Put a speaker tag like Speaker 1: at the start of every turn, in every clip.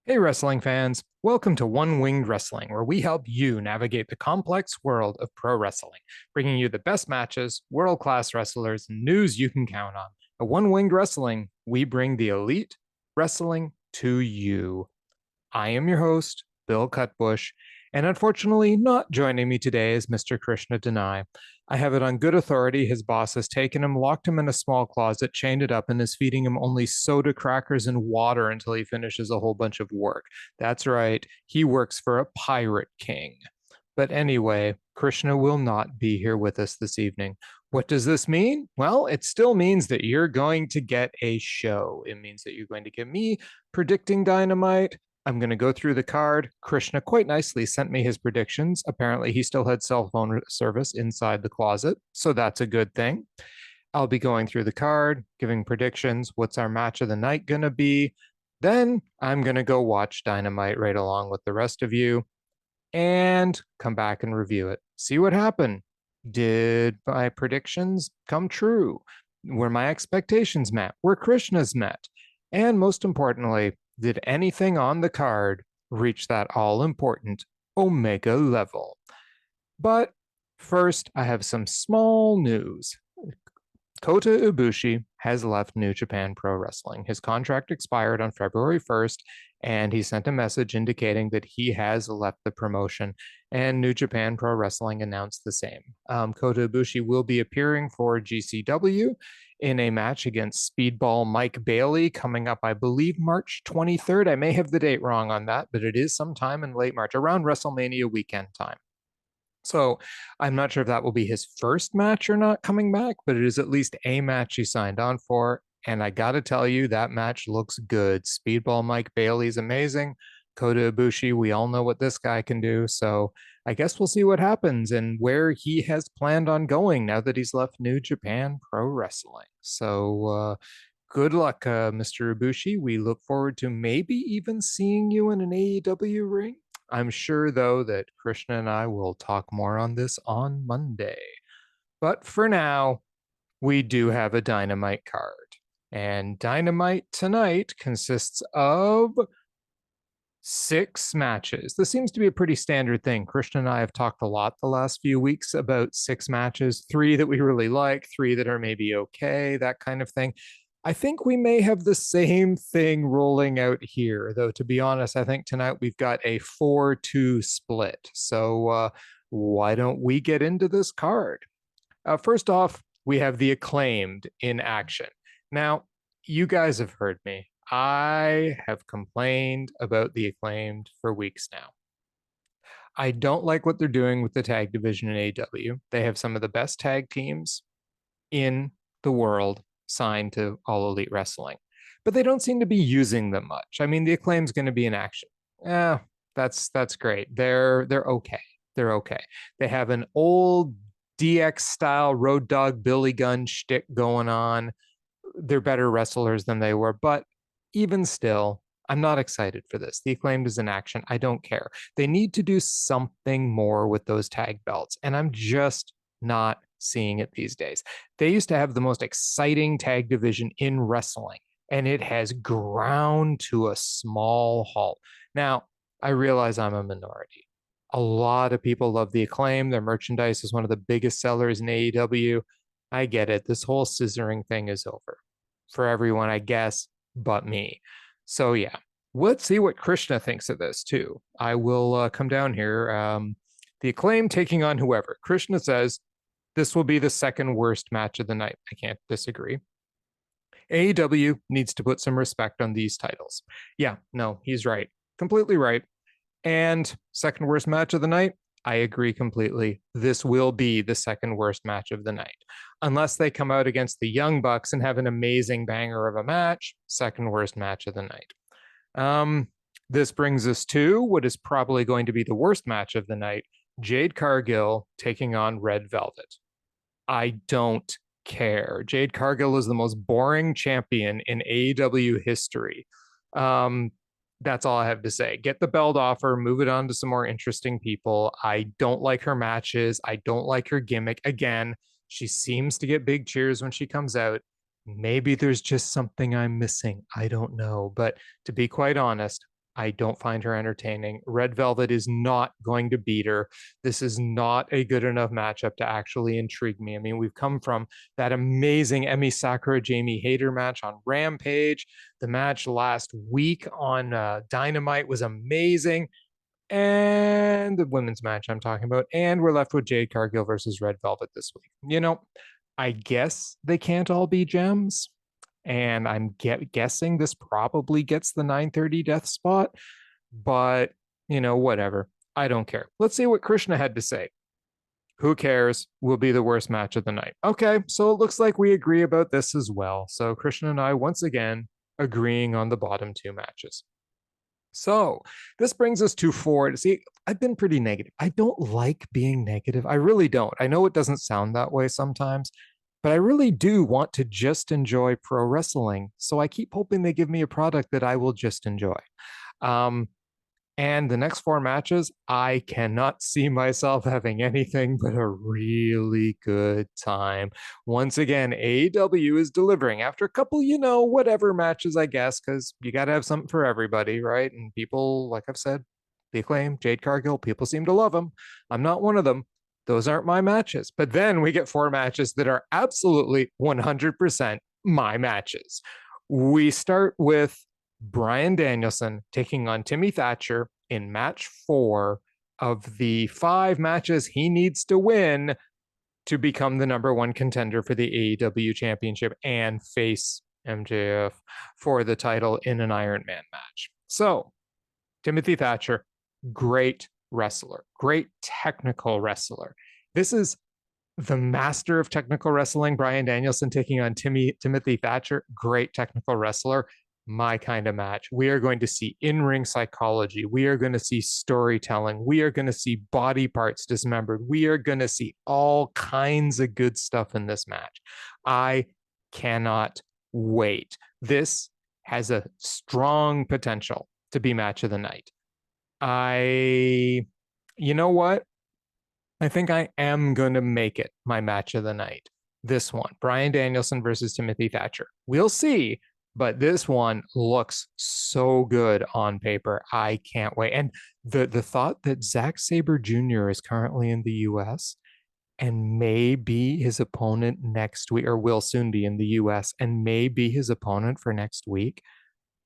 Speaker 1: Hey, wrestling fans. Welcome to One Winged Wrestling, where we help you navigate the complex world of pro wrestling, bringing you the best matches, world class wrestlers, and news you can count on. At One Winged Wrestling, we bring the elite wrestling to you. I am your host, Bill Cutbush, and unfortunately, not joining me today is Mr. Krishna Denai. I have it on good authority his boss has taken him, locked him in a small closet, chained it up, and is feeding him only soda crackers and water until he finishes a whole bunch of work. That's right, he works for a pirate king. But anyway, Krishna will not be here with us this evening. What does this mean? Well, it still means that you're going to get a show. It means that you're going to get me predicting Dynamite. I'm going to go through the card. Krishna quite nicely sent me his predictions. Apparently, he still had cell phone service inside the closet, so that's a good thing. I'll be going through the card, giving predictions. What's our match of the night going to be? Then I'm going to go watch Dynamite right along with the rest of you and come back and review it. See what happened. Did my predictions come true? Were my expectations met? Were Krishna's met? And most importantly, did anything on the card reach that all important Omega level? But first, I have some small news. Kota Ibushi has left New Japan Pro Wrestling. His contract expired on February 1st, and he sent a message indicating that he has left the promotion, and New Japan Pro Wrestling announced the same. Kota Ibushi will be appearing for GCW in a match against Speedball Mike Bailey coming up, I believe, March 23rd. I may have the date wrong on that, but it is sometime in late March, around WrestleMania weekend time. So I'm not sure if that will be his first match or not coming back, but it is at least a match he signed on for. And I got to tell you, that match looks good. Speedball Mike Bailey's amazing. Kota Ibushi, we all know what this guy can do. So I guess we'll see what happens and where he has planned on going now that he's left New Japan Pro Wrestling. So good luck, Mr. Ibushi. We look forward to maybe even seeing you in an AEW ring. I'm sure, though, that Krishna and I will talk more on this on Monday. But for now, we do have a Dynamite card. And Dynamite tonight consists of 6 matches. This seems to be a pretty standard thing. Krishna and I have talked a lot the last few weeks about 6 matches, 3 that we really like, 3 that are maybe okay, that kind of thing. I think we may have the same thing rolling out here, though, to be honest, I think tonight we've got a 4-2 split. So why don't we get into this card? First off, we have the Acclaimed in action. Now, you guys have heard me. I have complained about the Acclaimed for weeks now. I don't like what they're doing with the tag division in AEW. They have some of the best tag teams in the world signed to All Elite Wrestling, but they don't seem to be using them much. I mean, the Acclaim's going to be in action. Yeah, that's great. They're okay. They're okay. They have an old DX style Road Dogg Billy Gunn shtick going on. They're better wrestlers than they were, but even still, I'm not excited for this. The Acclaimed is in action. I don't care. They need to do something more with those tag belts, and I'm just not seeing it these days. They used to have the most exciting tag division in wrestling, and it has ground to a small halt. Now, I realize I'm a minority. A lot of people love the Acclaim. Their merchandise is one of the biggest sellers in AEW. I get it. This whole scissoring thing is over for everyone, I guess, but me. So yeah, let's see what Krishna thinks of this too. I will come down here. The Acclaim taking on whoever. Krishna says this will be the second worst match of the night. I can't disagree. AEW needs to put some respect on these titles. Yeah, no, he's right. Completely right. And second worst match of the night, I agree completely. This will be the second worst match of the night. Unless they come out against the Young Bucks and have an amazing banger of a match, second worst match of the night. This brings us to what is probably going to be the worst match of the night, Jade Cargill taking on Red Velvet. I don't care. Jade Cargill is the most boring champion in AEW history. That's all I have to say. Get the belt off her, move it on to some more interesting people. I don't like her matches. I don't like her gimmick. Again, she seems to get big cheers when she comes out. Maybe there's just something I'm missing. I don't know. But to be quite honest, I don't find her entertaining. Red Velvet is not going to beat her. This is not a good enough matchup to actually intrigue me. I mean, we've come from that amazing Emi Sakura Jamie Hayter match on Rampage. The match last week on Dynamite was amazing. And the women's match I'm talking about. And we're left with Jade Cargill versus Red Velvet this week. I guess they can't all be gems. And I'm guessing this probably gets the 9:30 death spot, but whatever. I don't care. Let's see what Krishna had to say. Who cares? Will be the worst match of the night. Okay, so it looks like we agree about this as well. So Krishna and I once again agreeing on the bottom two matches. So this brings us to Ford. See, I've been pretty negative. I don't like being negative. I really don't. I know it doesn't sound that way sometimes, but I really do want to just enjoy pro wrestling. So I keep hoping they give me a product that I will just enjoy. And the next four matches, I cannot see myself having anything but a really good time. Once again, AEW is delivering after a couple, whatever matches, I guess, because you got to have something for everybody, right? And people, like I've said, the Acclaimed, Jade Cargill, people seem to love them. I'm not one of them. Those aren't my matches. But then we get four matches that are absolutely 100% my matches. We start with Bryan Danielson taking on Timmy Thatcher in match 4 of the 5 matches he needs to win to become the number 1 contender for the AEW championship and face MJF for the title in an Iron Man match. So, Timothy Thatcher, great wrestler, great technical wrestler. This is the master of technical wrestling, Bryan Danielson taking on Timothy Thatcher, great technical wrestler. My kind of match. We are going to see in-ring psychology. We are going to see storytelling. We are going to see body parts dismembered. We are going to see all kinds of good stuff in this match. I cannot wait. This has a strong potential to be match of the night. You know what? I think I am going to make it my match of the night. This one, Bryan Danielson versus Timothy Thatcher. We'll see. But this one looks so good on paper. I can't wait. And the thought that Zack Sabre Jr. is currently in the US and may be his opponent next week, or will soon be in the US, and may be his opponent for next week.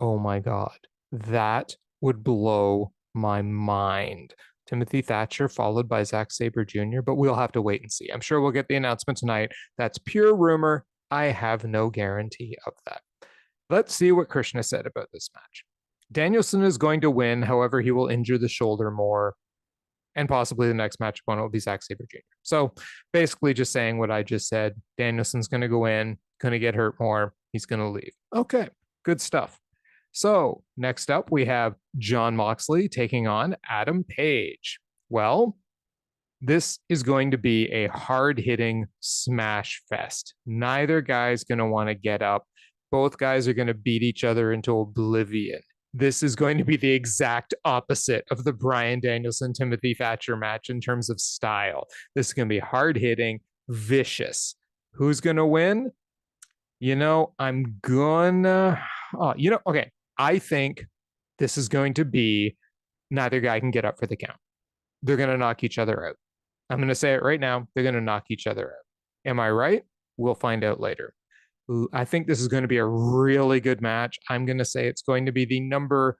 Speaker 1: Oh my God. That would blow my mind. Timothy Thatcher followed by Zack Sabre Jr., but we'll have to wait and see. I'm sure we'll get the announcement tonight. That's pure rumor. I have no guarantee of that. Let's see what Krishna said about this match. Danielson is going to win, however, he will injure the shoulder more, and possibly the next match opponent will be Zack Sabre Jr. So basically just saying what I just said. Danielson's going to go in, going to get hurt more, he's going to leave. Okay, good stuff. So next up, we have Jon Moxley taking on Adam Page. Well, this is going to be a hard-hitting smash fest. Neither guy's going to want to get up. Both guys are going to beat each other into oblivion. This is going to be the exact opposite of the Bryan Danielson Timothy Thatcher match in terms of style. This is going to be hard hitting, vicious. Who's going to win? I'm gonna. Okay. I think this is going to be neither guy can get up for the count. They're going to knock each other out. I'm going to say it right now. They're going to knock each other out. Am I right? We'll find out later. I think this is going to be a really good match. I'm going to say it's going to be the number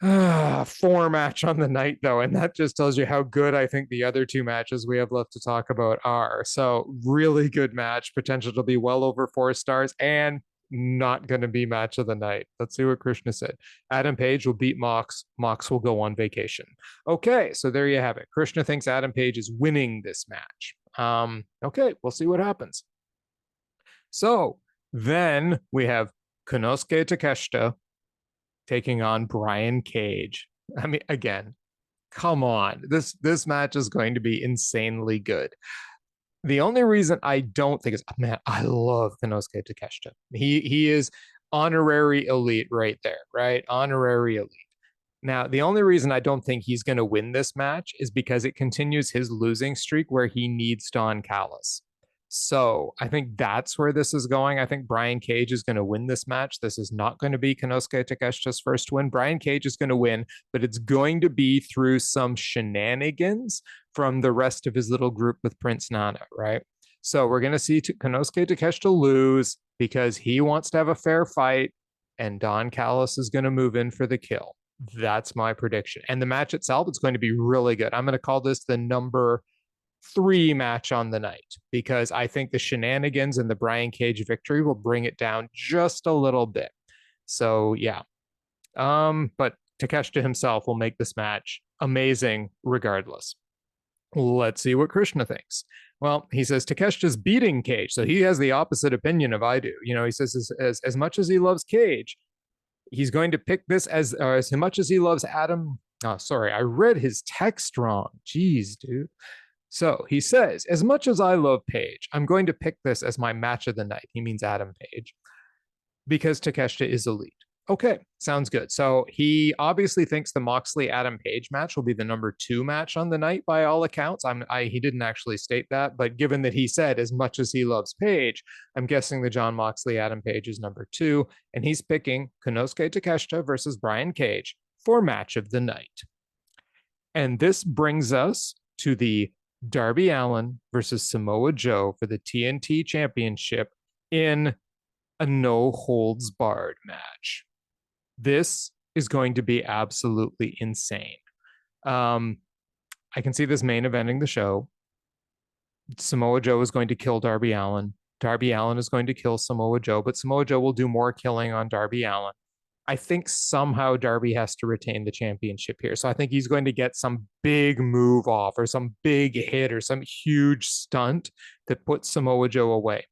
Speaker 1: 4 match on the night, though. And that just tells you how good I think the other 2 matches we have left to talk about are. So really good match, potential to be well over 4 stars, and not going to be match of the night. Let's see what Krishna said. Adam Page will beat Mox. Mox will go on vacation. Okay, so there you have it. Krishna thinks Adam Page is winning this match. Okay, we'll see what happens. So then we have Konosuke Takeshita taking on Brian Cage. I mean, again, come on. This match is going to be insanely good. The only reason I don't think is, man, I love Konosuke Takeshita. He is honorary elite right there, right? Honorary elite. Now, the only reason I don't think he's going to win this match is because it continues his losing streak where he needs Don Callis. So I think that's where this is going. I think Brian Cage is going to win this match. This is not going to be Konosuke Takeshita's first win. Brian Cage is going to win, but it's going to be through some shenanigans from the rest of his little group with Prince Nana, right? So we're going to see Konosuke Takeshita lose because he wants to have a fair fight, and Don Callis is going to move in for the kill. That's my prediction. And the match itself, it's going to be really good. I'm going to call this the number 3 match on the night because I think the shenanigans and the Brian Cage victory will bring it down just a little bit. So yeah. But Takeshita himself will make this match amazing regardless. Let's see what Krishna thinks. Well, he says Takeshita's beating Cage, so he has the opposite opinion of I do. You know, he says as much as he loves Cage, he's going to pick this as much as he loves Adam. Oh, sorry, I read his text wrong. Jeez, dude. So he says, as much as I love Page, I'm going to pick this as my match of the night. He means Adam Page because Takeshita is elite. Okay, sounds good. So he obviously thinks the Moxley Adam Page match will be the number 2 match on the night by all accounts. He didn't actually state that, but given that he said as much as he loves Page, I'm guessing the John Moxley Adam Page is number 2, and he's picking Konosuke Takeshita versus Brian Cage for match of the night. And this brings us to the Darby Allin versus Samoa Joe for the TNT Championship in a no holds barred match. This is going to be absolutely insane. I can see this main eventing the show. Samoa Joe is going to kill Darby Allin. Darby Allin is going to kill Samoa Joe, but Samoa Joe will do more killing on Darby Allin. I think somehow Darby has to retain the championship here. So I think he's going to get some big move off or some big hit or some huge stunt that puts Samoa Joe away.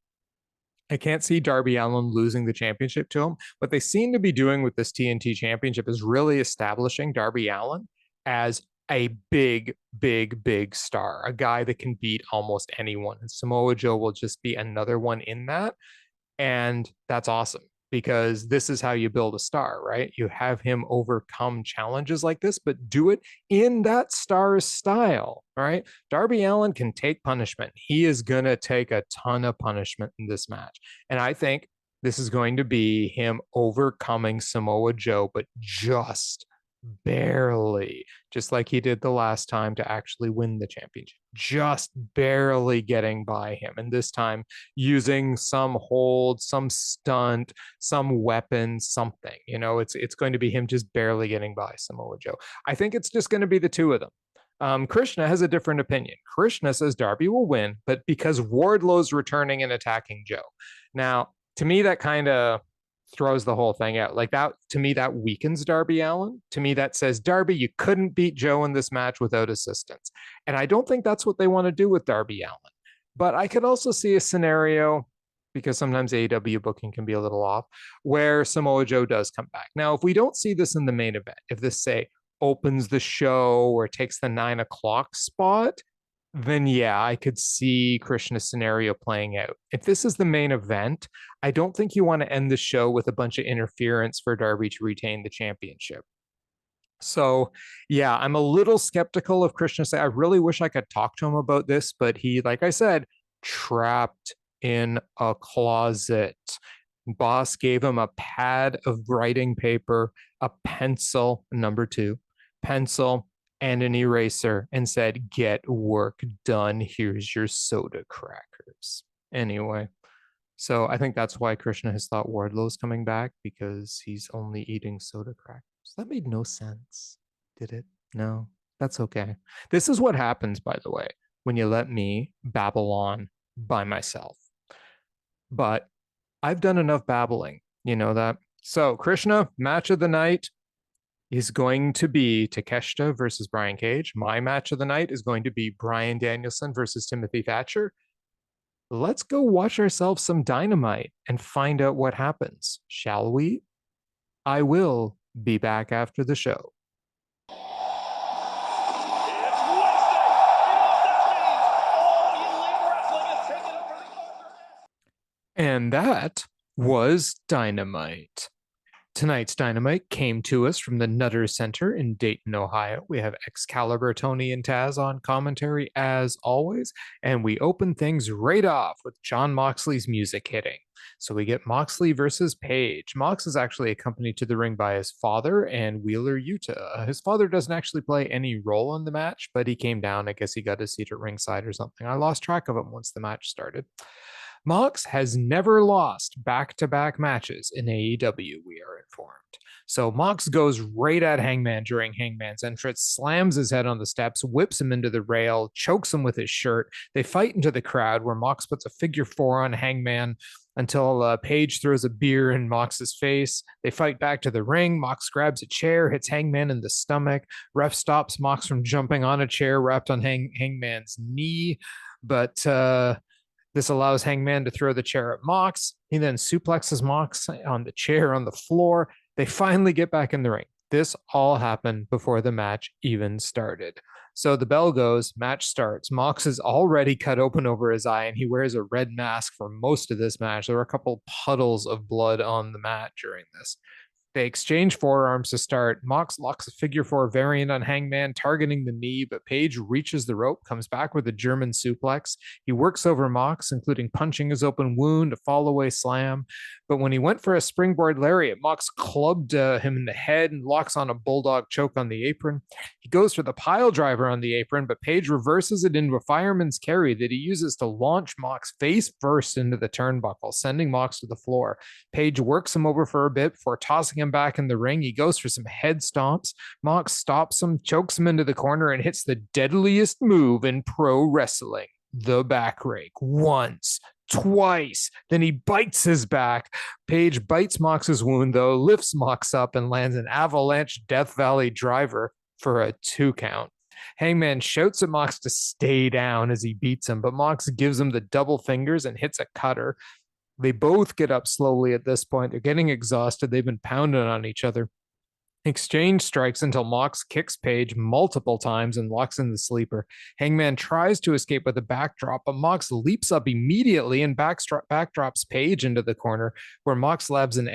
Speaker 1: I can't see Darby Allin losing the championship to him. What they seem to be doing with this TNT championship is really establishing Darby Allin as a big, big, big star, a guy that can beat almost anyone. And Samoa Joe will just be another one in that. And that's awesome because this is how you build a star, right? You have him overcome challenges like this, but do it in that star's style, right? Darby Allin can take punishment. He is going to take a ton of punishment in this match. And I think this is going to be him overcoming Samoa Joe, but just barely, just like he did the last time to actually win the championship, just barely getting by him. And this time using some hold, some stunt, some weapon, something, you know, it's going to be him just barely getting by Samoa Joe. I think it's just going to be the two of them. Krishna has a different opinion. Krishna says Darby will win, but because Wardlow's returning and attacking Joe. Now, to me, that kind of throws the whole thing out. Like that, to me, that weakens Darby Allin. To me, that says, Darby, you couldn't beat Joe in this match without assistance. And I don't think that's what they want to do with Darby Allin. But I could also see a scenario, because sometimes AEW booking can be a little off, where Samoa Joe does come back. Now, if we don't see this in the main event, if this, say, opens the show or takes the 9 o'clock spot, then yeah, I could see Krishna's scenario playing out. If this is the main event, I don't think you want to end the show with a bunch of interference for Darby to retain the championship. So yeah, I'm a little skeptical of Krishna. I really wish I could talk to him about this, but he, like I said, trapped in a closet. Boss gave him a pad of writing paper, a pencil, number 2, pencil, and an eraser and said, get work done. Here's your soda crackers. Anyway, so I think that's why Krishna has thought Wardlow's coming back, because he's only eating soda crackers. That made no sense, did it? No, that's okay. This is what happens, by the way, when you let me babble on by myself. But I've done enough babbling, you know that. So Krishna, match of the night is going to be Takeshita versus Brian Cage. My match of the night is going to be Bryan Danielson versus Timothy Thatcher. Let's go watch ourselves some Dynamite and find out what happens, shall we? I will be back after the show. And that was Dynamite. Tonight's Dynamite came to us from the Nutter Center in Dayton, Ohio. We have Excalibur, Tony, and Taz on commentary as always, and we open things right off with Jon Moxley's music hitting. So we get Moxley versus Page. Mox is actually accompanied to the ring by his father and Wheeler Yuta. His father doesn't actually play any role in the match, but he came down. I guess he got a seat at ringside or something. I lost track of him once the match started. Mox has never lost back-to-back matches in AEW, we are informed. So Mox goes right at Hangman during Hangman's entrance, slams his head on the steps, whips him into the rail, chokes him with his shirt. They fight into the crowd where Mox puts a figure four on Hangman until Page throws a beer in Mox's face. They fight back to the ring. Mox grabs a chair, hits Hangman in the stomach. Ref stops Mox from jumping on a chair wrapped on Hangman's knee. But this allows Hangman to throw the chair at Mox. He then suplexes Mox on the chair on the floor. They finally get back in the ring. This all happened before the match even started. So the bell goes, match starts. Mox is already cut open over his eye, and he wears a red mask for most of this match. There were a couple puddles of blood on the mat during this. They exchange forearms to start. Mox locks a figure four variant on Hangman, targeting the knee, but Page reaches the rope, comes back with a German suplex. He works over Mox, including punching his open wound, a fall-away slam. But when he went for a springboard lariat, Mox clubbed him in the head and locks on a bulldog choke on the apron. He goes for the pile driver on the apron, but Page reverses it into a fireman's carry that he uses to launch Mox face first into the turnbuckle, sending Mox to the floor. Page works him over for a bit before tossing him back in the ring. He goes for some head stomps. Mox stops him, chokes him into the corner, and hits the deadliest move in pro wrestling, the back rake. Once, twice. Then he bites his back. Page bites Mox's wound, though, lifts Mox up and lands an avalanche Death Valley driver for a 2 count. Hangman shouts at Mox to stay down as he beats him, but Mox gives him the double fingers and hits a cutter. They both get up slowly at this point. They're getting exhausted. They've been pounding on each other. Exchange strikes until Mox kicks Page multiple times and locks in the sleeper. Hangman tries to escape with a backdrop, but Mox leaps up immediately and backdrops Page into the corner, where Mox lands an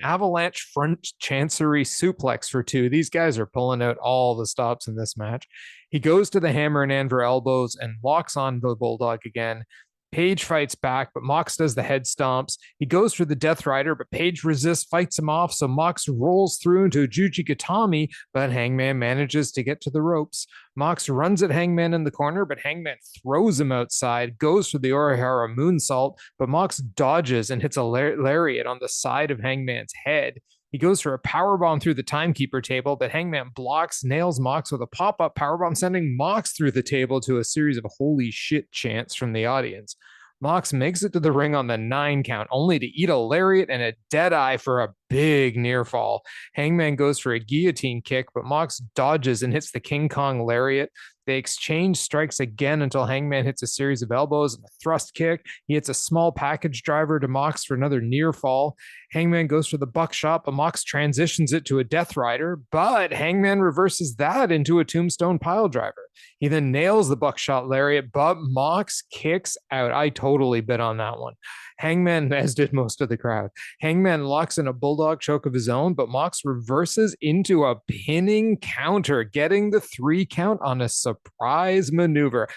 Speaker 1: avalanche front chancery suplex for 2. These guys are pulling out all the stops in this match. He goes to the hammer and anvil elbows and locks on the bulldog again. Page fights back, but Mox does the head stomps. He goes for the Death Rider, but Page resists, fights him off, so Mox rolls through into a Juji Gatami, but Hangman manages to get to the ropes. Mox runs at Hangman in the corner, but Hangman throws him outside, goes for the Orihara moonsault, but Mox dodges and hits a lariat on the side of Hangman's head. He goes for a powerbomb through the timekeeper table, but Hangman blocks, nails Mox with a pop-up powerbomb, sending Mox through the table to a series of holy shit chants from the audience. Mox makes it to the ring on the 9 count, only to eat a lariat and a dead eye for a big near fall. Hangman goes for a guillotine kick, but Mox dodges and hits the King Kong lariat. They exchange strikes again until Hangman hits a series of elbows and a thrust kick. He hits a small package driver to Mox for another near fall. Hangman goes for the buckshot, but Mox transitions it to a Death Rider, but Hangman reverses that into a tombstone pile driver. He then nails the buckshot lariat, but Mox kicks out. I totally bet on that one. Hangman, as did most of the crowd. Hangman locks in a bulldog choke of his own, but Mox reverses into a pinning counter, getting the 3 count on a surprise maneuver.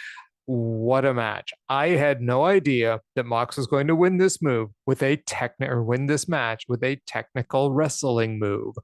Speaker 1: What a match. I had no idea that Mox was going to win this move with win this match with a technical wrestling move.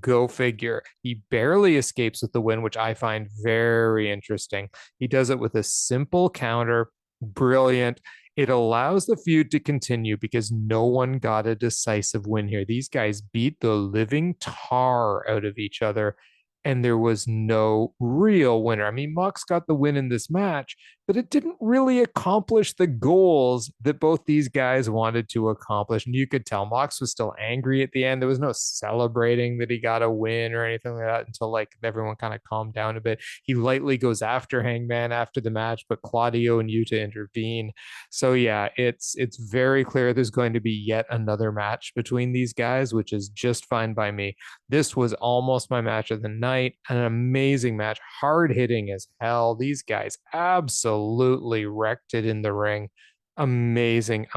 Speaker 1: Go figure. He barely escapes with the win, which I find very interesting. He does it with a simple counter. Brilliant. It allows the feud to continue because no one got a decisive win here. These guys beat the living tar out of each other, and there was no real winner. I mean, Mox got the win in this match, but it didn't really accomplish the goals that both these guys wanted to accomplish. And you could tell Mox was still angry at the end. There was no celebrating that he got a win or anything like that until like everyone kind of calmed down a bit. He lightly goes after Hangman after the match, but Claudio and Yuta intervene. So yeah, it's very clear there's going to be yet another match between these guys, which is just fine by me. This was almost my match of the night. An amazing match, hard hitting as hell. These guys absolutely wrecked it in the ring. amazing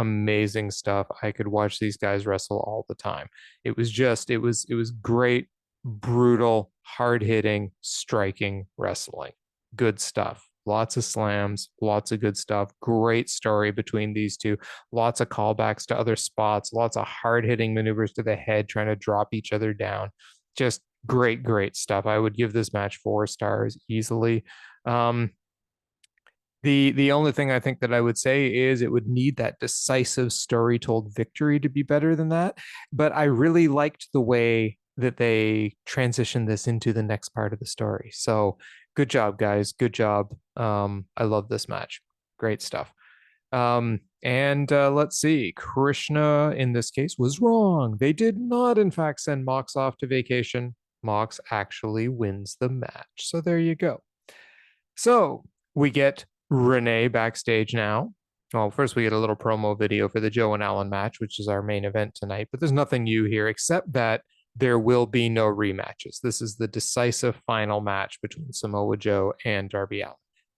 Speaker 1: stuff. I could watch these guys wrestle all the time. It was great, brutal, hard-hitting, striking wrestling. Good stuff. Lots of slams, lots of good stuff. Great story between these two. Lots of callbacks to other spots, lots of hard-hitting maneuvers to the head, trying to drop each other down. Just great stuff. I would give this match 4 stars easily. Um, the only thing I think that I would say is it would need that decisive story told victory to be better than that. But I really liked the way that they transitioned this into the next part of the story. So good job, guys. Good job. I love this match. Great stuff. And let's see. Krishna in this case was wrong. They did not, in fact, send Mox off to vacation. Mox actually wins the match. So there you go. So we get Renee backstage now. Well, first we get a little promo video for the Joe and Allen match, which is our main event tonight. But there's nothing new here except that there will be no rematches. This is the decisive final match between Samoa Joe and Darby Allin.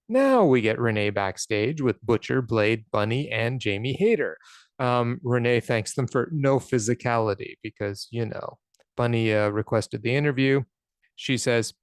Speaker 1: Now we get Renee backstage with Butcher, Blade, Bunny, and Jamie Hayter. Renee thanks them for no physicality because, Bunny requested the interview. She says,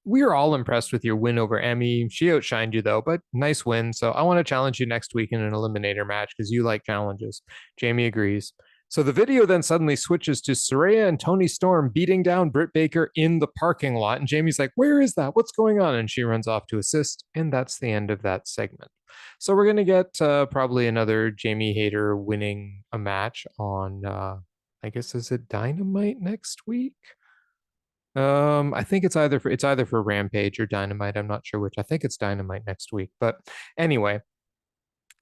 Speaker 1: we are all impressed with your win over Emmy. She outshined you though, but nice win. So I want to challenge you next week in an eliminator match because you like challenges. Jamie agrees. So the video then suddenly switches to Saraya and Toni Storm beating down Britt Baker in the parking lot. And Jamie's like, where is that? What's going on? And she runs off to assist. And that's the end of that segment. So we're going to get probably another Jamie Hayter winning a match on, I guess, is it Dynamite next week? I think it's either for Rampage or Dynamite. I'm not sure which. I think it's Dynamite next week. But anyway,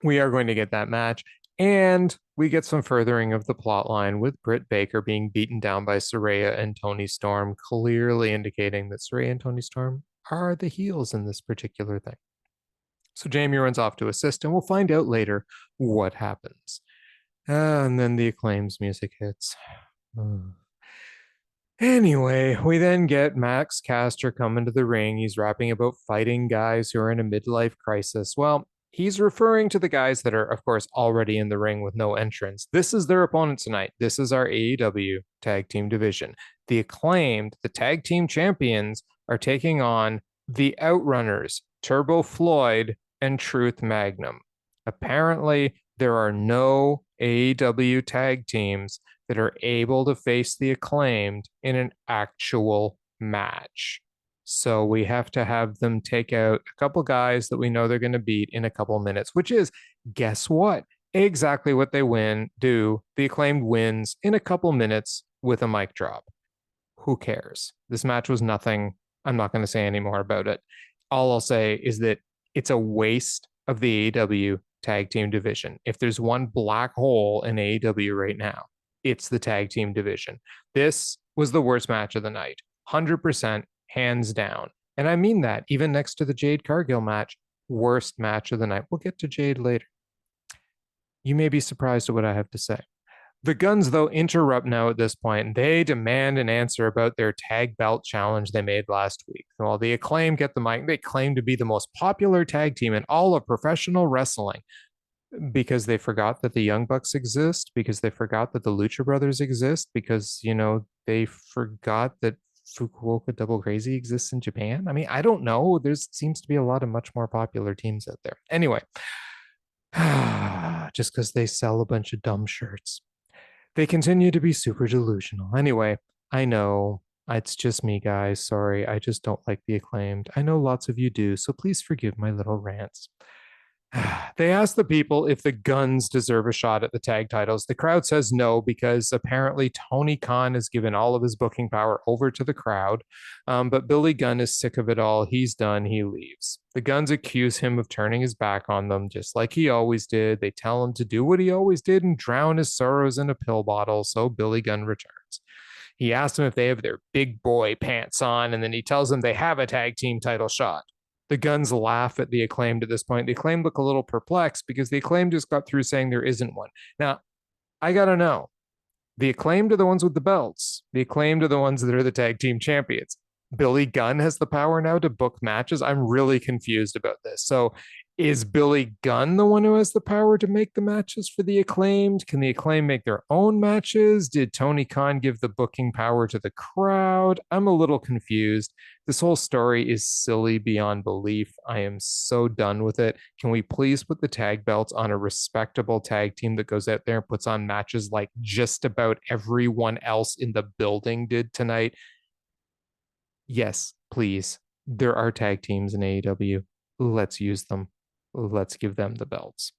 Speaker 1: we are going to get that match. And we get some furthering of the plot line with Britt Baker being beaten down by Saraya and Toni Storm, clearly indicating that Saraya and Toni Storm are the heels in this particular thing. So Jamie runs off to assist, and we'll find out later what happens. And then the Acclaim's music hits. Anyway, we then get Max Caster coming to the ring. He's rapping about fighting guys who are in a midlife crisis. Well, he's referring to the guys that are, of course, already in the ring with no entrance. This is their opponent tonight. This is our AEW tag team division. The Acclaimed, the tag team champions, are taking on the Outrunners, Turbo Floyd, and Truth Magnum. Apparently, there are no AEW tag teams that are able to face the Acclaimed in an actual match. So we have to have them take out a couple guys that we know they're going to beat in a couple minutes, which is, guess what? Exactly what they do. The Acclaimed wins in a couple minutes with a mic drop. Who cares? This match was nothing. I'm not going to say any more about it. All I'll say is that it's a waste of the AEW tag team division. If there's one black hole in AEW right now, it's the tag team division. This was the worst match of the night. 100%, hands down. And I mean that, even next to the Jade Cargill match, worst match of the night. We'll get to Jade later. You may be surprised at what I have to say. The Guns, though, interrupt now at this point. They demand an answer about their tag belt challenge they made last week. While the Acclaim get the mic, they claim to be the most popular tag team in all of professional wrestling. Because they forgot that the Young Bucks exist, because they forgot that the Lucha Brothers exist, because, they forgot that Fukuoka Double Crazy exists in Japan. I mean, I don't know. There seems to be a lot of much more popular teams out there. Anyway, just because they sell a bunch of dumb shirts. They continue to be super delusional. Anyway, I know it's just me, guys. Sorry, I just don't like the Acclaimed. I know lots of you do, so please forgive my little rants. They ask the people if the Guns deserve a shot at the tag titles. The crowd says no because apparently Tony Khan has given all of his booking power over to the crowd. But Billy Gunn is sick of it all. He's done. He leaves. The Guns accuse him of turning his back on them, just like he always did. They tell him to do what he always did and drown his sorrows in a pill bottle. So Billy Gunn returns. He asks them if they have their big boy pants on, and then he tells them they have a tag team title shot. The Guns laugh at the Acclaimed at this point. The Acclaimed look a little perplexed because the Acclaimed just got through saying there isn't one. Now, I got to know. The Acclaimed are the ones with the belts. The Acclaimed are the ones that are the tag team champions. Billy Gunn has the power now to book matches. I'm really confused about this. So Is Billy Gunn the one who has the power to make the matches for the Acclaimed? Can the Acclaimed make their own matches? Did Tony Khan give the booking power to the crowd? I'm a little confused. This whole story is silly beyond belief. I am so done with it. Can we please put the tag belts on a respectable tag team that goes out there and puts on matches like just about everyone else in the building did tonight? Yes, please. There are tag teams in AEW. Let's use them. Let's give them the belts.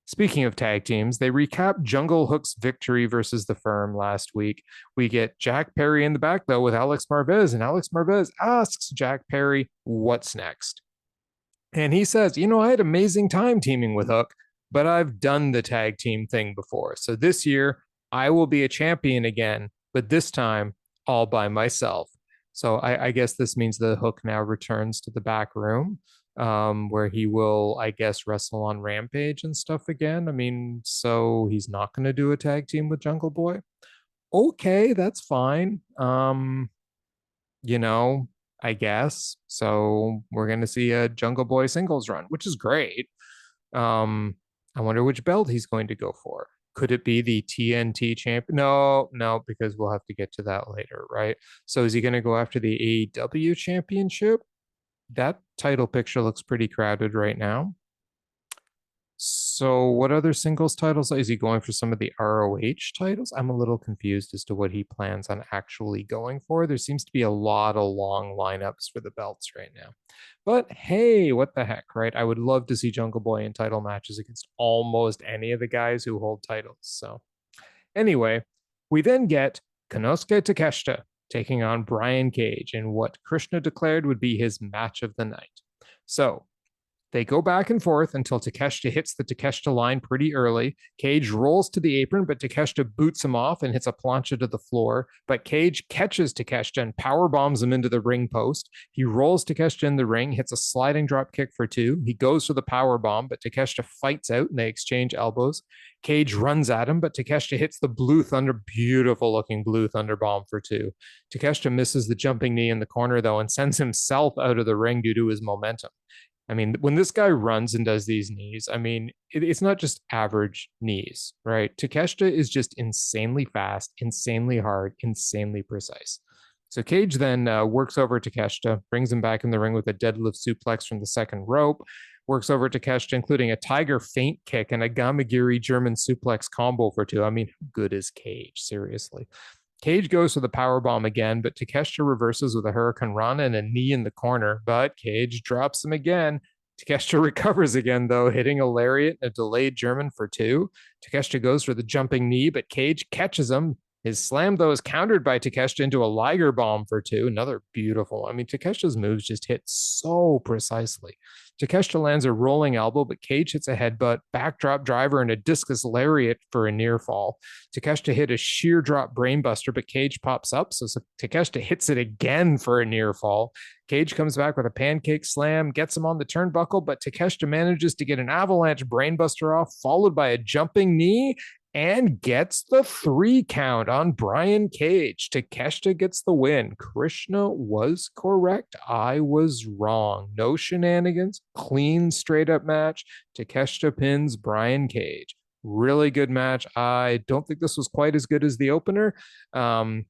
Speaker 1: Speaking of tag teams, they recap Jungle Hook's victory versus the Firm last week. We get Jack Perry in the back, though, with Alex Marvez, and Alex Marvez asks Jack Perry, what's next? And he says, I had amazing time teaming with Hook, but I've done the tag team thing before. So this year, I will be a champion again, but this time all by myself. So I guess this means the Hook now returns to the back room, where he will, I guess, wrestle on Rampage and stuff again. I mean, so he's not going to do a tag team with Jungle Boy. Okay, that's fine. You know, I guess. So we're going to see a Jungle Boy singles run, which is great. I wonder which belt he's going to go for. Could it be the TNT champ? No, no, because we'll have to get to that later, right? So is he going to go after the AEW championship? That title picture looks pretty crowded right now. So what other singles titles is he going for? Some of the ROH titles? I'm a little confused as to what he plans on actually going for. There seems to be a lot of long lineups for the belts right now. But hey, what the heck, right? I would love to see Jungle Boy in title matches against almost any of the guys who hold titles. So anyway, we then get Konosuke Takeshita taking on Brian Cage in what Krishna declared would be his match of the night. So they go back and forth until Takeshita hits the Takeshita line pretty early. Cage rolls to the apron, but Takeshita boots him off and hits a plancha to the floor. But Cage catches Takeshita and power bombs him into the ring post. He rolls Takeshita in the ring, hits a sliding drop kick for two. He goes for the power bomb, but Takeshita fights out and they exchange elbows. Cage runs at him, but Takeshita hits the beautiful looking blue thunder bomb for two. Takeshita misses the jumping knee in the corner though and sends himself out of the ring due to his momentum. I mean, when this guy runs and does these knees, I mean, it's not just average knees, right? Takeshita is just insanely fast, insanely hard, insanely precise. So Cage then works over Takeshita, brings him back in the ring with a deadlift suplex from the second rope, works over Takeshita, including a tiger feint kick and a Gamagiri German suplex combo for two. I mean, how good is Cage? Seriously. Cage goes for the power bomb again, but Takeshita reverses with a Hurricane Rana and a knee in the corner, but Cage drops him again. Takeshita recovers again, though, hitting a lariat and a delayed German for two. Takeshita goes for the jumping knee, but Cage catches him. His slam, though, is countered by Takeshita into a Liger bomb for two. Another beautiful. I mean, Takeshita's moves just hit so precisely. Takeshita lands a rolling elbow, but Cage hits a headbutt, backdrop driver, and a discus lariat for a near fall. Takeshita hit a sheer drop brainbuster, but Cage pops up, so Takeshita hits it again for a near fall. Cage comes back with a pancake slam, gets him on the turnbuckle, but Takeshita manages to get an avalanche brainbuster off, followed by a jumping knee, and gets the 3 count on Brian Cage. Takeshita gets the win. Krishna was correct. I was wrong. No shenanigans. Clean, straight up match. Takeshita pins Brian Cage. Really good match. I don't think this was quite as good as the opener. Not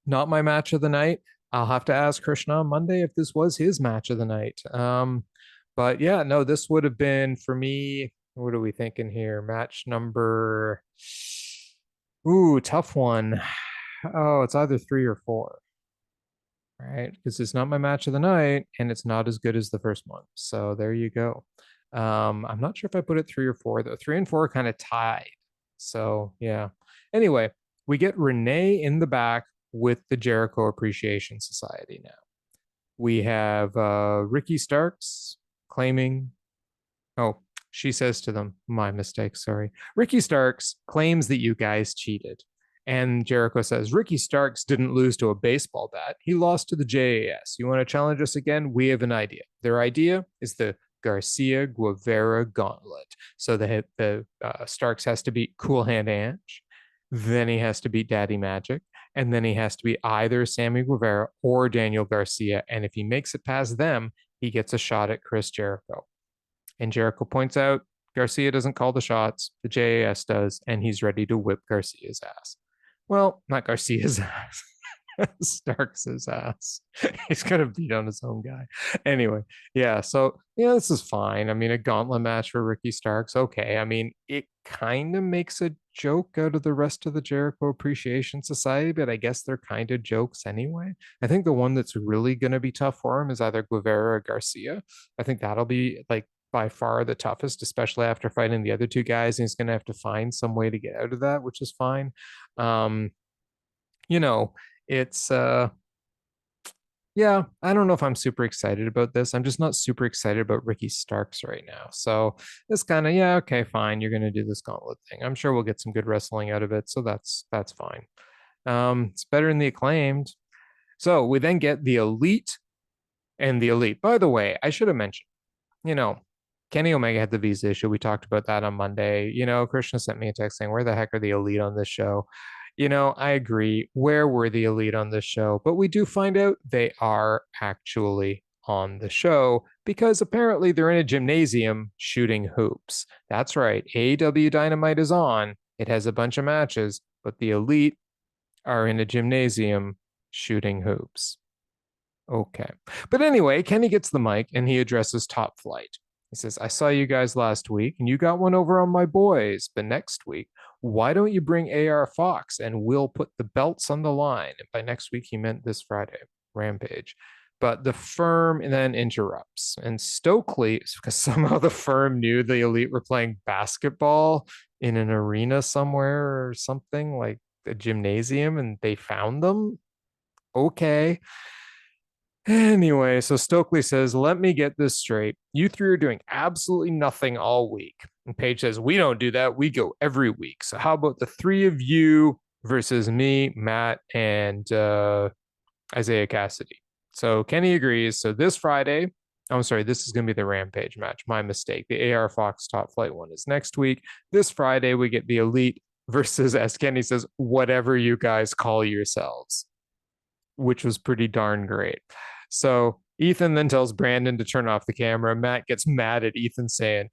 Speaker 1: my match of the night. I'll have to ask Krishna on Monday if this was his match of the night. But yeah, no, this would have been for me. What are we thinking here? Match number. Ooh, tough one. Oh, it's either 3 or 4. Right? Because it's not my match of the night and it's not as good as the first one. So there you go. I'm not sure if I put it 3 or 4, though. 3 and 4 are kind of tied. So yeah. Anyway, we get Renee in the back with the Jericho Appreciation Society now. We have Ricky Starks claiming. Oh, she says to them, my mistake, sorry. Ricky Starks claims that you guys cheated. And Jericho says, Ricky Starks didn't lose to a baseball bat. He lost to the JAS. You want to challenge us again? We have an idea. Their idea is the Garcia Guevara Gauntlet. So the Starks has to beat Cool Hand Ange. Then he has to beat Daddy Magic. And then he has to beat either Sammy Guevara or Daniel Garcia. And if he makes it past them, he gets a shot at Chris Jericho. And Jericho points out Garcia doesn't call the shots, the JAS does, and he's ready to whip Garcia's ass. Well, not Garcia's ass. Starks' ass. He's gonna beat on his own guy. Anyway, yeah. So yeah, this is fine. I mean, a gauntlet match for Ricky Starks. Okay. I mean, it kind of makes a joke out of the rest of the Jericho Appreciation Society, but I guess they're kind of jokes anyway. I think the one that's really gonna be tough for him is either Guevara or Garcia. I think that'll be like by far the toughest, especially after fighting the other two guys. And he's gonna have to find some way to get out of that, which is fine. Um, you know, it's yeah, I don't know if I'm super excited about this. I'm just not super excited about Ricky Starks right now. So it's kind of, yeah, okay, fine. You're gonna do this gauntlet thing. I'm sure we'll get some good wrestling out of it. So that's fine. It's better than the Acclaimed. So we then get the Elite and the Elite. By the way, I should have mentioned, you know, Kenny Omega had the visa issue. We talked about that on Monday. Krishna sent me a text saying, where the heck are the Elite on this show? I agree. Where were the Elite on this show? But we do find out they are actually on the show because apparently they're in a gymnasium shooting hoops. That's right. AEW Dynamite is on. It has a bunch of matches, but the Elite are in a gymnasium shooting hoops. Okay. But anyway, Kenny gets the mic and he addresses Top Flight. He says, I saw you guys last week and you got one over on my boys. But next week, why don't you bring AR Fox and we'll put the belts on the line? And by next week, he meant this Friday, Rampage. But the firm then interrupts. And Stokely, because somehow the firm knew the Elite were playing basketball in an arena somewhere or something like a gymnasium and they found them. Okay. Anyway, so Stokely says, let me get this straight. You three are doing absolutely nothing all week. And Paige says, we don't do that. We go every week. So how about the three of you versus me, Matt, and Isaiah Cassidy? So Kenny agrees. So this Friday, I'm sorry, this is going to be the Rampage match. My mistake. The AR Fox Top Flight one is next week. This Friday, we get the Elite versus, as Kenny says, whatever you guys call yourselves, which was pretty darn great. So Ethan then tells Brandon to turn off the camera. Matt gets mad at Ethan saying,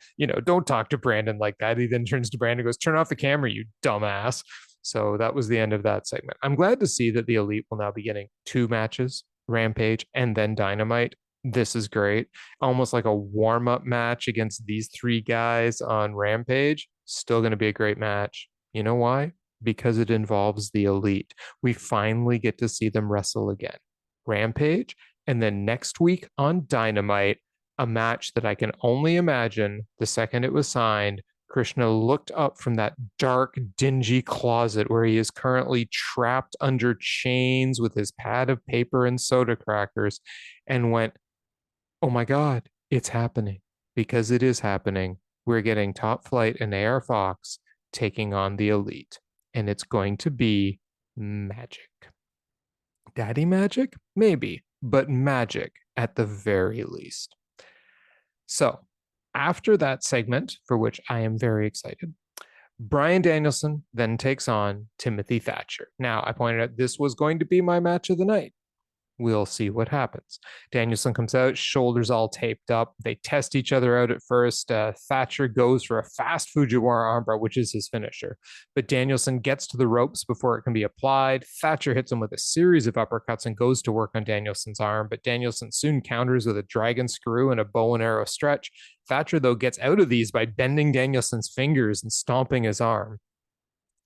Speaker 1: don't talk to Brandon like that. He then turns to Brandon and goes, turn off the camera, you dumbass. So that was the end of that segment. I'm glad to see that the Elite will now be getting 2 matches, Rampage and then Dynamite. This is great. Almost like a warm-up match against these 3 guys on Rampage. Still going to be a great match. You know why? Because it involves the Elite. We finally get to see them wrestle again. Rampage, and then next week on Dynamite, a match that I can only imagine the second it was signed, Krishna looked up from that dark, dingy closet where he is currently trapped under chains with his pad of paper and soda crackers and went, oh my God, it's happening. Because it is happening. We're getting Top Flight and AR Fox taking on the Elite. And it's going to be magic. Daddy magic? Maybe, but magic at the very least. So, after that segment, for which I am very excited, Bryan Danielson then takes on Timothy Thatcher. Now, I pointed out this was going to be my match of the night. We'll see what happens. Danielson comes out, shoulders all taped up. They test each other out at first. Thatcher goes for a fast Fujiwara armbar, which is his finisher. But Danielson gets to the ropes before it can be applied. Thatcher hits him with a series of uppercuts and goes to work on Danielson's arm. But Danielson soon counters with a dragon screw and a bow and arrow stretch. Thatcher, though, gets out of these by bending Danielson's fingers and stomping his arm.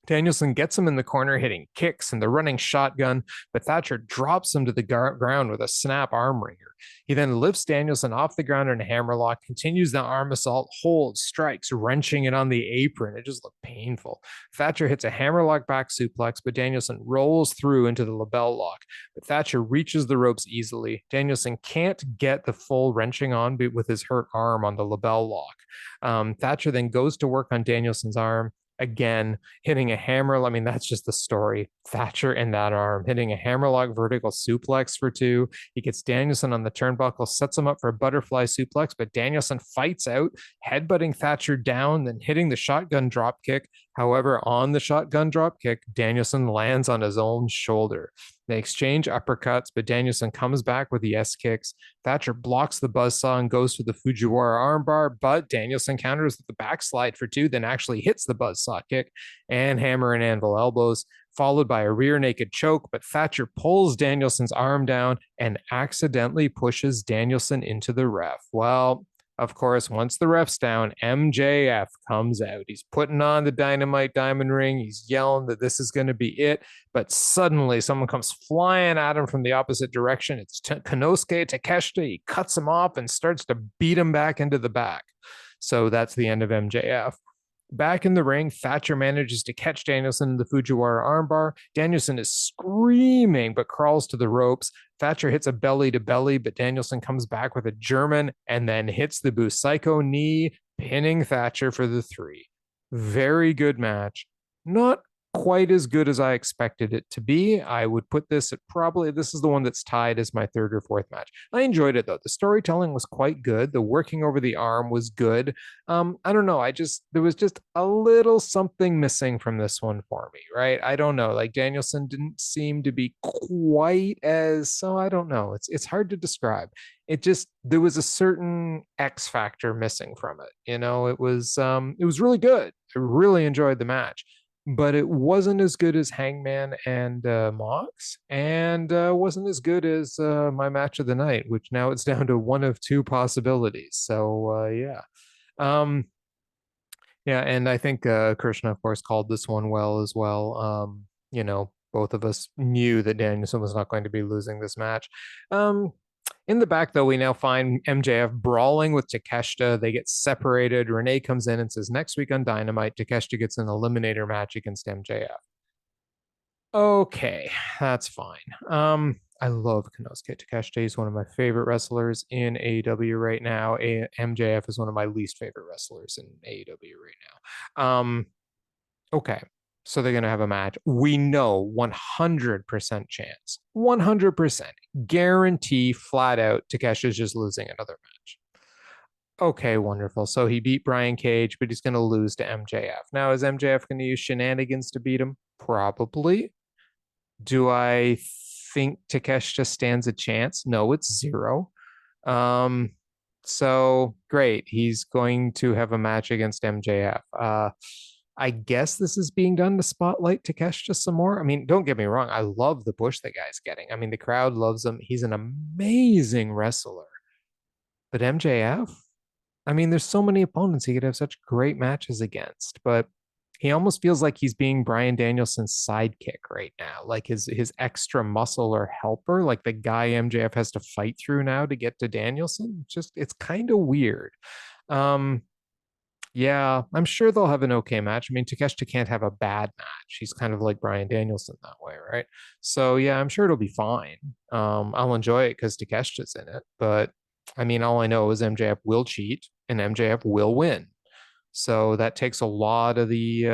Speaker 1: Danielson gets him in the corner, hitting kicks and the running shotgun, but Thatcher drops him to the ground with a snap arm wringer. He then lifts Danielson off the ground in a hammerlock, continues the arm assault, holds, strikes, wrenching it on the apron. It just looked painful. Thatcher hits a hammerlock back suplex, but Danielson rolls through into the label lock. But Thatcher reaches the ropes easily. Danielson can't get the full wrenching on with his hurt arm on the label lock. Thatcher then goes to work on Danielson's arm. Again, hitting a hammer. I mean, that's just the story. Thatcher and that arm hitting a hammerlock vertical suplex for 2. He gets Danielson on the turnbuckle, sets him up for a butterfly suplex, but Danielson fights out, headbutting Thatcher down, then hitting the shotgun drop kick. However, on the shotgun drop kick, Danielson lands on his own shoulder. They exchange uppercuts, but Danielson comes back with the S kicks. Thatcher blocks the buzzsaw and goes for the Fujiwara armbar, but Danielson counters with the backslide for two, then actually hits the buzzsaw kick and hammer and anvil elbows, followed by a rear naked choke. But Thatcher pulls Danielson's arm down and accidentally pushes Danielson into the ref. Well, of course, once the ref's down, MJF comes out. He's putting on the Dynamite diamond ring. He's yelling that this is going to be it. But suddenly, someone comes flying at him from the opposite direction. It's Konosuke Takeshita. He cuts him off and starts to beat him back into the back. So that's the end of MJF. Back in the ring, Thatcher manages to catch Danielson in the Fujiwara armbar. Danielson is screaming but crawls to the ropes. Thatcher hits a belly to belly, but Danielson comes back with a German and then hits the Busaiku knee, pinning Thatcher for the three. Very good match. Not quite as good as I expected it to be. I would put this at probably, this is the one that's tied as my third or fourth match. I enjoyed it though. The storytelling was quite good. The working over the arm was good. I don't know. There was just a little something missing from this one for me, right? I don't know. Like Danielson didn't seem to be quite as, so I don't know. It's hard to describe. There was a certain X factor missing from it. It was really good. I really enjoyed the match, but it wasn't as good as Hangman and Mox, and wasn't as good as my match of the night, which now it's down to one of two possibilities. So yeah. Um, yeah, and I think Krishna, of course, called this one well as well. Both of us knew that Danielson was not going to be losing this match. In the back, though, we now find MJF brawling with Takeshita. They get separated. Renee comes in and says, next week on Dynamite, Takeshita gets an eliminator match against MJF. Okay, that's fine. I love Konosuke Takeshita. He's one of my favorite wrestlers in AEW right now. MJF is one of my least favorite wrestlers in AEW right now. Okay, so they're going to have a match. We know 100% chance, 100% guarantee flat out Takeshita's just losing another match. Okay, wonderful. So he beat Brian Cage, but he's going to lose to MJF. Now, is MJF going to use shenanigans to beat him? Probably. Do I think Takeshita stands a chance? No, it's zero. So great. He's going to have a match against MJF. I guess this is being done to spotlight Takeshita some more. I mean, don't get me wrong. I love the push the guy's getting. I mean, the crowd loves him. He's an amazing wrestler. But MJF, I mean, there's so many opponents he could have such great matches against, but he almost feels like he's being Bryan Danielson's sidekick right now, like his extra muscle or helper, like the guy MJF has to fight through now to get to Danielson. It's kind of weird. Yeah, I'm sure they'll have an okay match. I mean, Takeshita can't have a bad match. He's kind of like Bryan Danielson that way, right? So yeah, I'm sure it'll be fine. I'll enjoy it because Takeshita's in it, but I mean, all I know is MJF will cheat and MJF will win. So that takes a lot of the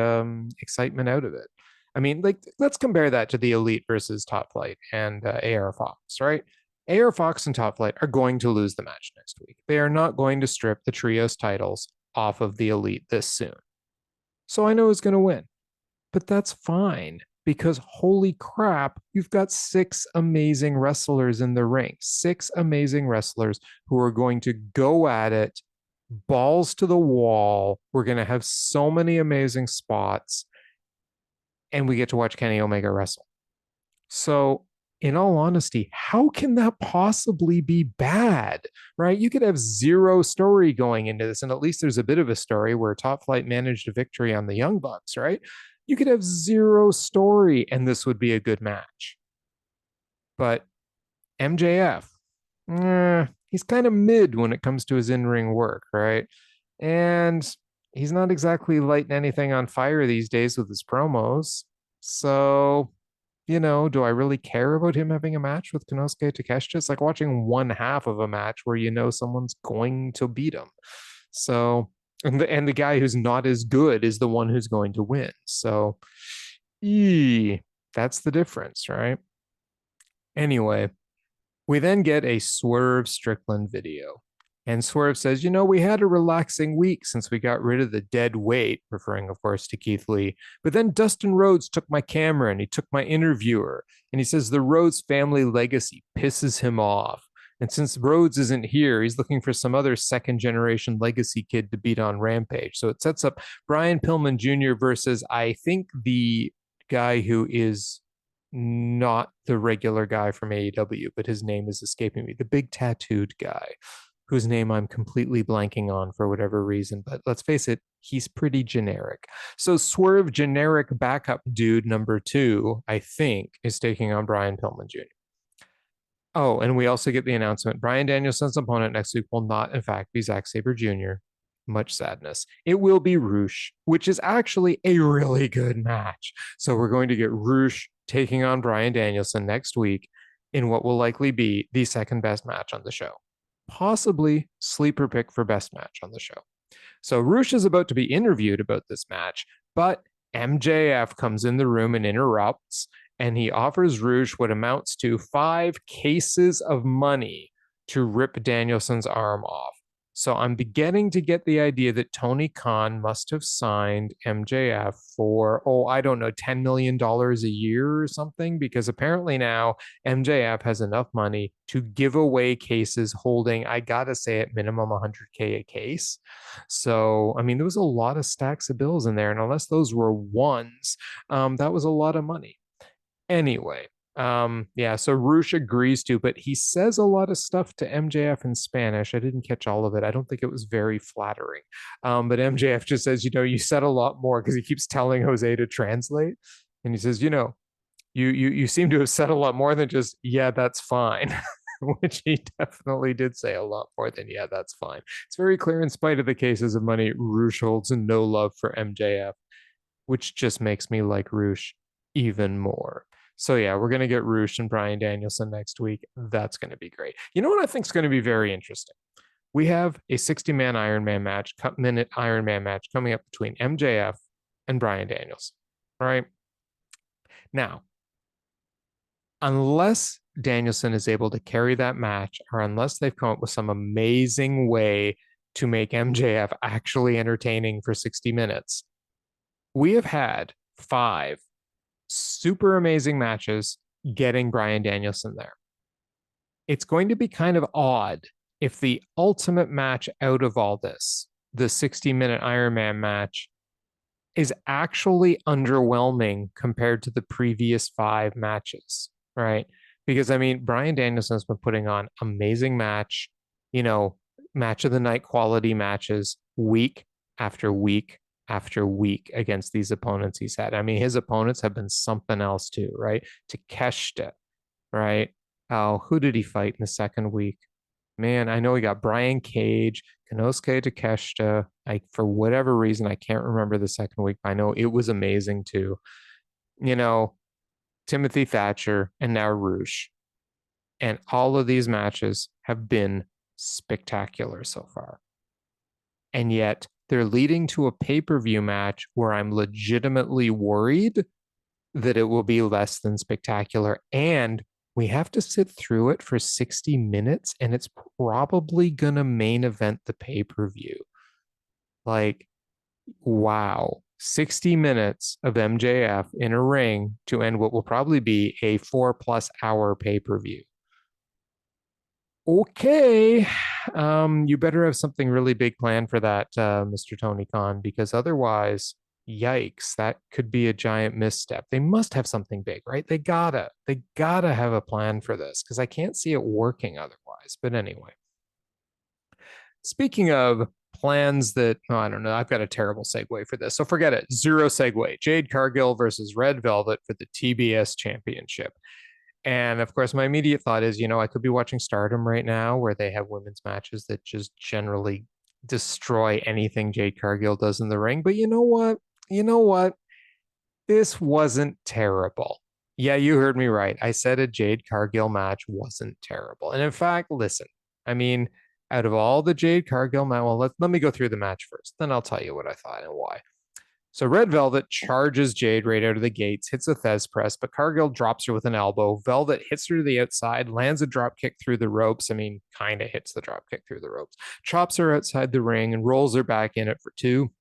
Speaker 1: excitement out of it. I mean, like, let's compare that to the Elite versus Top Flight and AR Fox, right? AR Fox and Top Flight are going to lose the match next week. They are not going to strip the trios titles off of the Elite this soon. So I know who's going to win, but that's fine because holy crap, you've got 6 amazing wrestlers in the ring, 6 amazing wrestlers who are going to go at it balls to the wall. We're going to have so many amazing spots, and we get to watch Kenny Omega wrestle. So, in all honesty, how can that possibly be bad, right? You could have zero story going into this, and at least there's a bit of a story where Top Flight managed a victory on the Young Bucks, right? You could have zero story, and this would be a good match. But MJF, he's kind of mid when it comes to his in-ring work, right? And he's not exactly lighting anything on fire these days with his promos. So, do I really care about him having a match with Konosuke Takeshita? It's like watching one half of a match where someone's going to beat him. So, and the guy who's not as good is the one who's going to win. So, that's the difference, right? Anyway, we then get a Swerve Strickland video. And Swerve says, we had a relaxing week since we got rid of the dead weight, referring, of course, to Keith Lee. But then Dustin Rhodes took my camera and he took my interviewer. And he says the Rhodes family legacy pisses him off. And since Rhodes isn't here, he's looking for some other second generation legacy kid to beat on Rampage. So it sets up Brian Pillman Jr. versus, I think, the guy who is not the regular guy from AEW, but his name is escaping me, the big tattooed guy whose name I'm completely blanking on for whatever reason. But let's face it, he's pretty generic. So Swerve generic backup dude number 2, I think, is taking on Brian Pillman Jr. Oh, and we also get the announcement Bryan Danielson's opponent next week will not, in fact, be Zack Sabre Jr. Much sadness. It will be Roosh, which is actually a really good match. So we're going to get Roosh taking on Bryan Danielson next week in what will likely be the second best match on the show. Possibly sleeper pick for best match on the show. So Roosh is about to be interviewed about this match, but MJF comes in the room and interrupts, and he offers Roosh what amounts to 5 cases of money to rip Danielson's arm off. So I'm beginning to get the idea that Tony Khan must have signed MJF for, I don't know, $10 million a year or something, because apparently now MJF has enough money to give away cases holding, I gotta say, at minimum 100K a case. So, I mean, there was a lot of stacks of bills in there, and unless those were ones, that was a lot of money. Anyway, yeah, so Roosh agrees to, but he says a lot of stuff to MJF in Spanish. I didn't catch all of it. I don't think it was very flattering. But MJF just says, you said a lot more, because he keeps telling Jose to translate. And he says, you seem to have said a lot more than just, yeah, that's fine. Which he definitely did say a lot more than, yeah, that's fine. It's very clear, in spite of the cases of money, Roosh holds no love for MJF, which just makes me like Roosh even more. So yeah, we're going to get Roosh and Bryan Danielson next week. That's going to be great. You know what I think is going to be very interesting? We have a 60-man Iron Man match, cut-minute Iron Man match coming up between MJF and Bryan Danielson. All right. Now, unless Danielson is able to carry that match, or unless they've come up with some amazing way to make MJF actually entertaining for 60 minutes, we have had 5 super amazing matches getting Bryan Danielson there. It's going to be kind of odd if the ultimate match out of all this, the 60-minute Iron Man match, is actually underwhelming compared to the previous 5 matches, right? Because, I mean, Bryan Danielson's been putting on amazing match of the night quality matches week after week after week against these opponents he's had. I mean, his opponents have been something else too, right? Takeshita, right? Oh, who did he fight in the second week? Man, I know he got Brian Cage, Konosuke Takeshita. For whatever reason, I can't remember the second week. I know it was amazing too. Timothy Thatcher, and now Roosh. And all of these matches have been spectacular so far. And yet they're leading to a pay-per-view match where I'm legitimately worried that it will be less than spectacular. And we have to sit through it for 60 minutes, and it's probably going to main event the pay-per-view. Like, wow. 60 minutes of MJF in a ring to end what will probably be a 4+ hour pay-per-view. Okay, you better have something really big planned for that, Mr. Tony Khan, because otherwise, yikes, that could be a giant misstep. They must have something big, right? They gotta have a plan for this, because I can't see it working otherwise. But anyway, speaking of plans that, I don't know, I've got a terrible segue for this, so forget it. Zero segue. Jade Cargill versus Red Velvet for the TBS Championship. And of course, my immediate thought is, I could be watching Stardom right now where they have women's matches that just generally destroy anything Jade Cargill does in the ring. But you know what? This wasn't terrible. Yeah, you heard me right. I said a Jade Cargill match wasn't terrible. And in fact, listen, I mean, out of all the Jade Cargill match, well, let me go through the match first. Then I'll tell you what I thought and why. So Red Velvet charges Jade right out of the gates, hits a Thez press, but Cargill drops her with an elbow. Velvet hits her to the outside, lands a drop kick through the ropes. I mean, kind of hits the drop kick through the ropes, chops her outside the ring and rolls her back in it for two.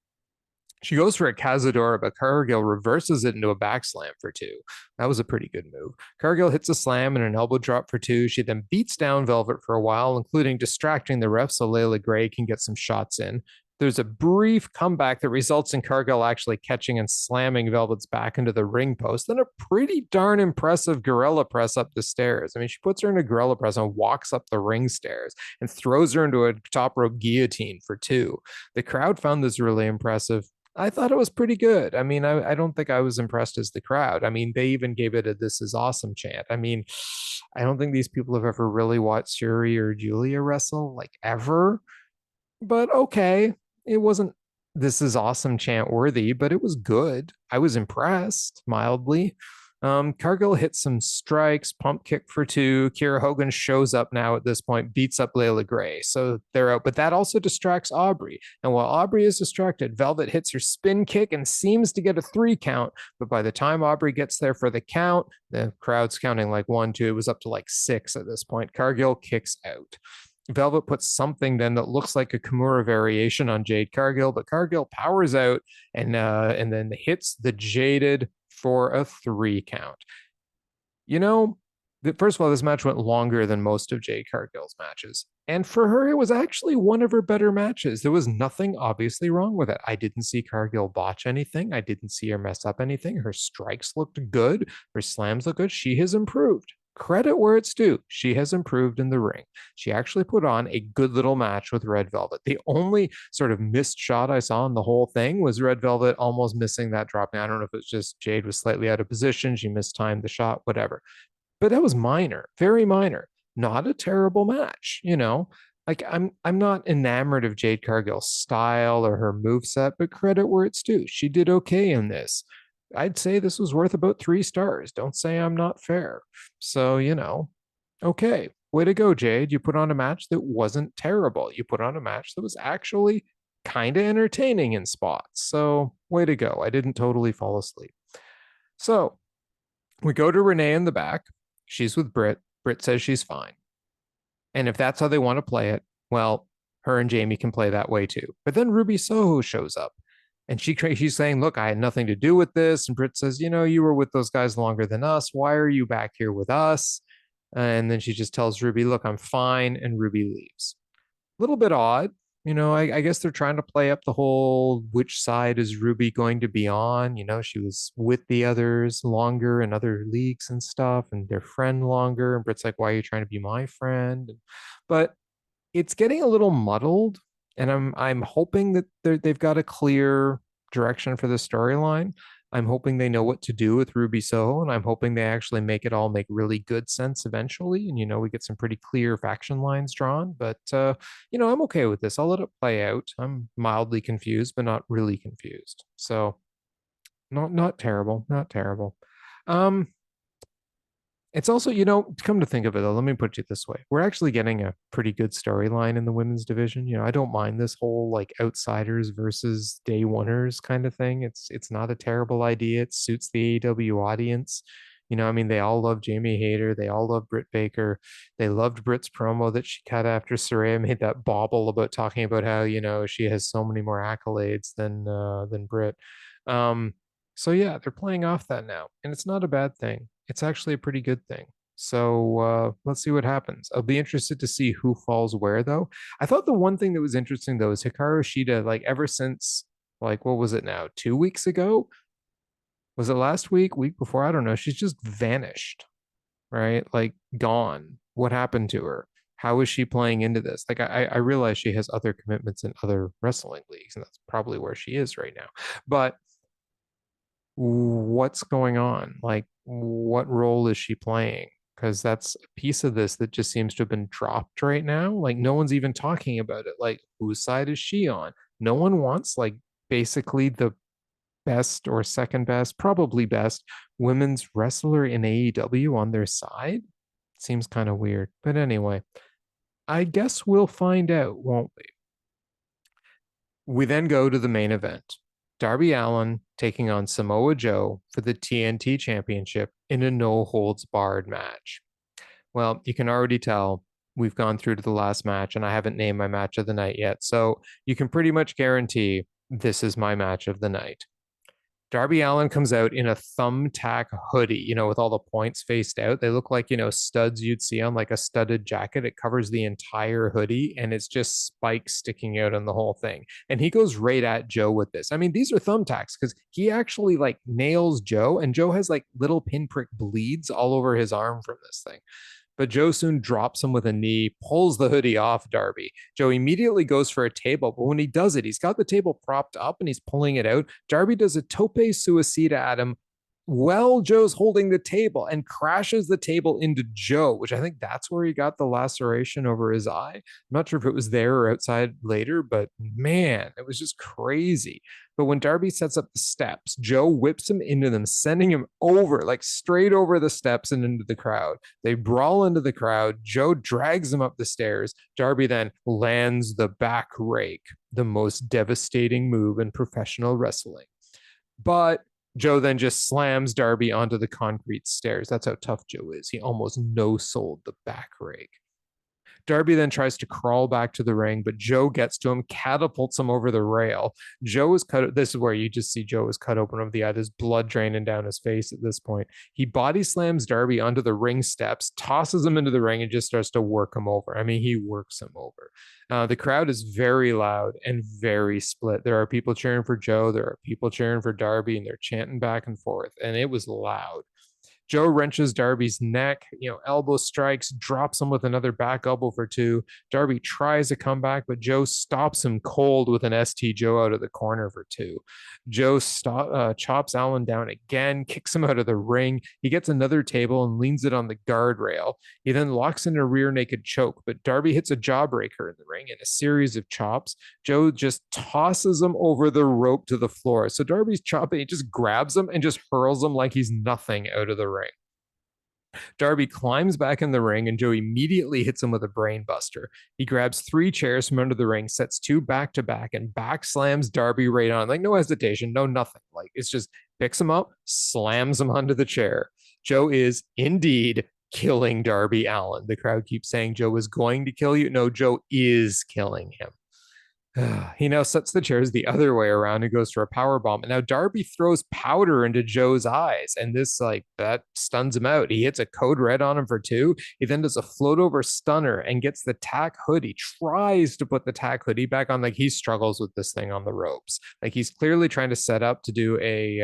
Speaker 1: She goes for a Cazadora, but Cargill reverses it into a back slam for two. That was a pretty good move. Cargill hits a slam and an elbow drop for two. She then beats down Velvet for a while, including distracting the ref so Layla Gray can get some shots in. There's a brief comeback that results in Cargill actually catching and slamming Velvet's back into the ring post. Then a pretty darn impressive gorilla press up the stairs. I mean, she puts her in a gorilla press and walks up the ring stairs and throws her into a top rope guillotine for two. The crowd found this really impressive. I thought it was pretty good. I mean, I don't think I was impressed as the crowd. I mean, they even gave it a "This is awesome" chant. I mean, I don't think these people have ever really watched Shuri or Julia wrestle, like ever. But okay, it wasn't "This is awesome" chant worthy, but it was good. I was impressed mildly. Cargill hits some strikes, pump kick for two. Kiera Hogan shows up now at this point, beats up Layla Gray. So they're out, but that also distracts Aubrey. And while Aubrey is distracted, Velvet hits her spin kick and seems to get a 3 count. But by the time Aubrey gets there for the count, the crowd's counting like 1, 2. It was up to like 6 at this point. Cargill kicks out. Velvet puts something then that looks like a Kimura variation on Jade Cargill, but Cargill powers out and then hits the Jaded for a 3 count. You know, first of all, this match went longer than most of Jade Cargill's matches. And for her, it was actually one of her better matches. There was nothing obviously wrong with it. I didn't see Cargill botch anything. I didn't see her mess up anything. Her strikes looked good. Her slams look good. She has improved. Credit where it's due. She has improved in the ring. She actually put on a good little match with Red Velvet. The only sort of missed shot I saw in the whole thing was Red Velvet almost missing that drop. Now, I don't know if it's just Jade was slightly out of position. She mistimed the shot, whatever. But that was minor, very minor. Not a terrible match, you know. Like I'm not enamored of Jade Cargill's style or her moveset, but credit where it's due. She did okay in this. I'd say this was worth about 3 stars. Don't say I'm not fair. So, you know, okay. Way to go, Jade. You put on a match that wasn't terrible. You put on a match that was actually kind of entertaining in spots. So, way to go. I didn't totally fall asleep. So, we go to Renee in the back. She's with Britt. Britt says she's fine. And if that's how they want to play it, well, her and Jamie can play that way too. But then Ruby Soho shows up and she's saying, look, I had nothing to do with this. And Britt says, you know, you were with those guys longer than us. Why are you back here with us? And then she just tells Ruby, look, I'm fine. And Ruby leaves. A little bit odd. You know, I guess they're trying to play up the whole which side is Ruby going to be on. You know, she was with the others longer in other leagues and stuff, and their friend longer. And Britt's like, why are you trying to be my friend? But it's getting a little muddled, and I'm hoping that they've got a clear direction for the storyline. I'm hoping they know what to do with Ruby Soho, and I'm hoping they actually make it all make really good sense eventually. And you know, we get some pretty clear faction lines drawn. But you know, I'm okay with this. I'll let it play out. I'm mildly confused, but not really confused. So not terrible, not terrible. Um, it's also, you know, come to think of it, though, let me put it this way. We're actually getting a pretty good storyline in the women's division. You know, I don't mind this whole like outsiders versus day oneers kind of thing. It's not a terrible idea. It suits the AEW audience. You know, I mean, they all love Jamie Hayter. They all love Britt Baker. They loved Britt's promo that she cut after Saraya made that bobble about talking about how, you know, she has so many more accolades than Britt. So yeah, they're playing off that now, and it's not a bad thing. It's actually a pretty good thing. So let's see what happens. I'll be interested to see who falls where, though. I thought the one thing that was interesting though is Hikaru Shida, like ever since like what was it now, 2 weeks ago? Was it last week? Week before? I don't know. She's just vanished, right? Like gone. What happened to her? How is she playing into this? Like I realize she has other commitments in other wrestling leagues, and that's probably where she is right now. But what's going on? Like, what role is she playing? Because that's a piece of this that just seems to have been dropped right now. Like, no one's even talking about it. Like, whose side is she on? No one wants, like, basically the best or second best, probably best women's wrestler in AEW on their side. Seems kind of weird. But anyway, I guess we'll find out, won't we? We then go to the main event. Darby Allin taking on Samoa Joe for the TNT Championship in a no holds barred match. Well, you can already tell we've gone through to the last match, and I haven't named my match of the night yet. So you can pretty much guarantee this is my match of the night. Darby Allin comes out in a thumbtack hoodie, with all the points faced out. They look like, studs you'd see on like a studded jacket. It covers the entire hoodie and it's just spikes sticking out on the whole thing. And he goes right at Joe with this. I mean, these are thumbtacks because he actually like nails Joe, and Joe has like little pinprick bleeds all over his arm from this thing. But Joe soon drops him with a knee, pulls the hoodie off Darby. Joe immediately goes for a table, but when he does it, he's got the table propped up and he's pulling it out. Darby does a tope suicida at him while Joe's holding the table and crashes the table into Joe, which I think that's where he got the laceration over his eye. I'm not sure if it was there or outside later, but man, it was just crazy. But when Darby sets up the steps, Joe whips him into them, sending him over, like straight over the steps and into the crowd. They brawl into the crowd. Joe drags him up the stairs. Darby then lands the back rake, the most devastating move in professional wrestling. But Joe then just slams Darby onto the concrete stairs. That's how tough Joe is. He almost no-sold the back rake. Darby then tries to crawl back to the ring, but Joe gets to him, catapults him over the rail. Joe is cut. This is where you just see Joe is cut open over the eye. There's blood draining down his face at this point. He body slams Darby onto the ring steps, tosses him into the ring, and just starts to work him over. I mean, he works him over. The crowd is very loud and very split. There are people cheering for Joe. There are people cheering for Darby, and they're chanting back and forth. And it was loud. Joe wrenches Darby's neck, elbow strikes, drops him with another back elbow for two. Darby tries a comeback, but Joe stops him cold with an ST Joe out of the corner for two. Joe chops Allin down again, kicks him out of the ring. He gets another table and leans it on the guardrail. He then locks in a rear naked choke, but Darby hits a jawbreaker in the ring in a series of chops. Joe just tosses him over the rope to the floor. So Darby's chopping, he just grabs him and just hurls him like he's nothing out of the ring. Darby climbs back in the ring and Joe immediately hits him with a brain buster. He grabs 3 chairs from under the ring, sets 2 back to back, and back slams Darby right on. Like no hesitation, no nothing. Like it's just picks him up, slams him onto the chair. Joe is indeed killing Darby Allin. The crowd keeps saying Joe is going to kill you. No, Joe is killing him. He now sets the chairs the other way around and goes for a power bomb. And now Darby throws powder into Joe's eyes, and this that stuns him out. He hits a code red on him for 2. He then does a float over stunner and gets the tack hoodie. Tries to put the tack hoodie back on. Like he struggles with this thing on the ropes. Like he's clearly trying to set up to do a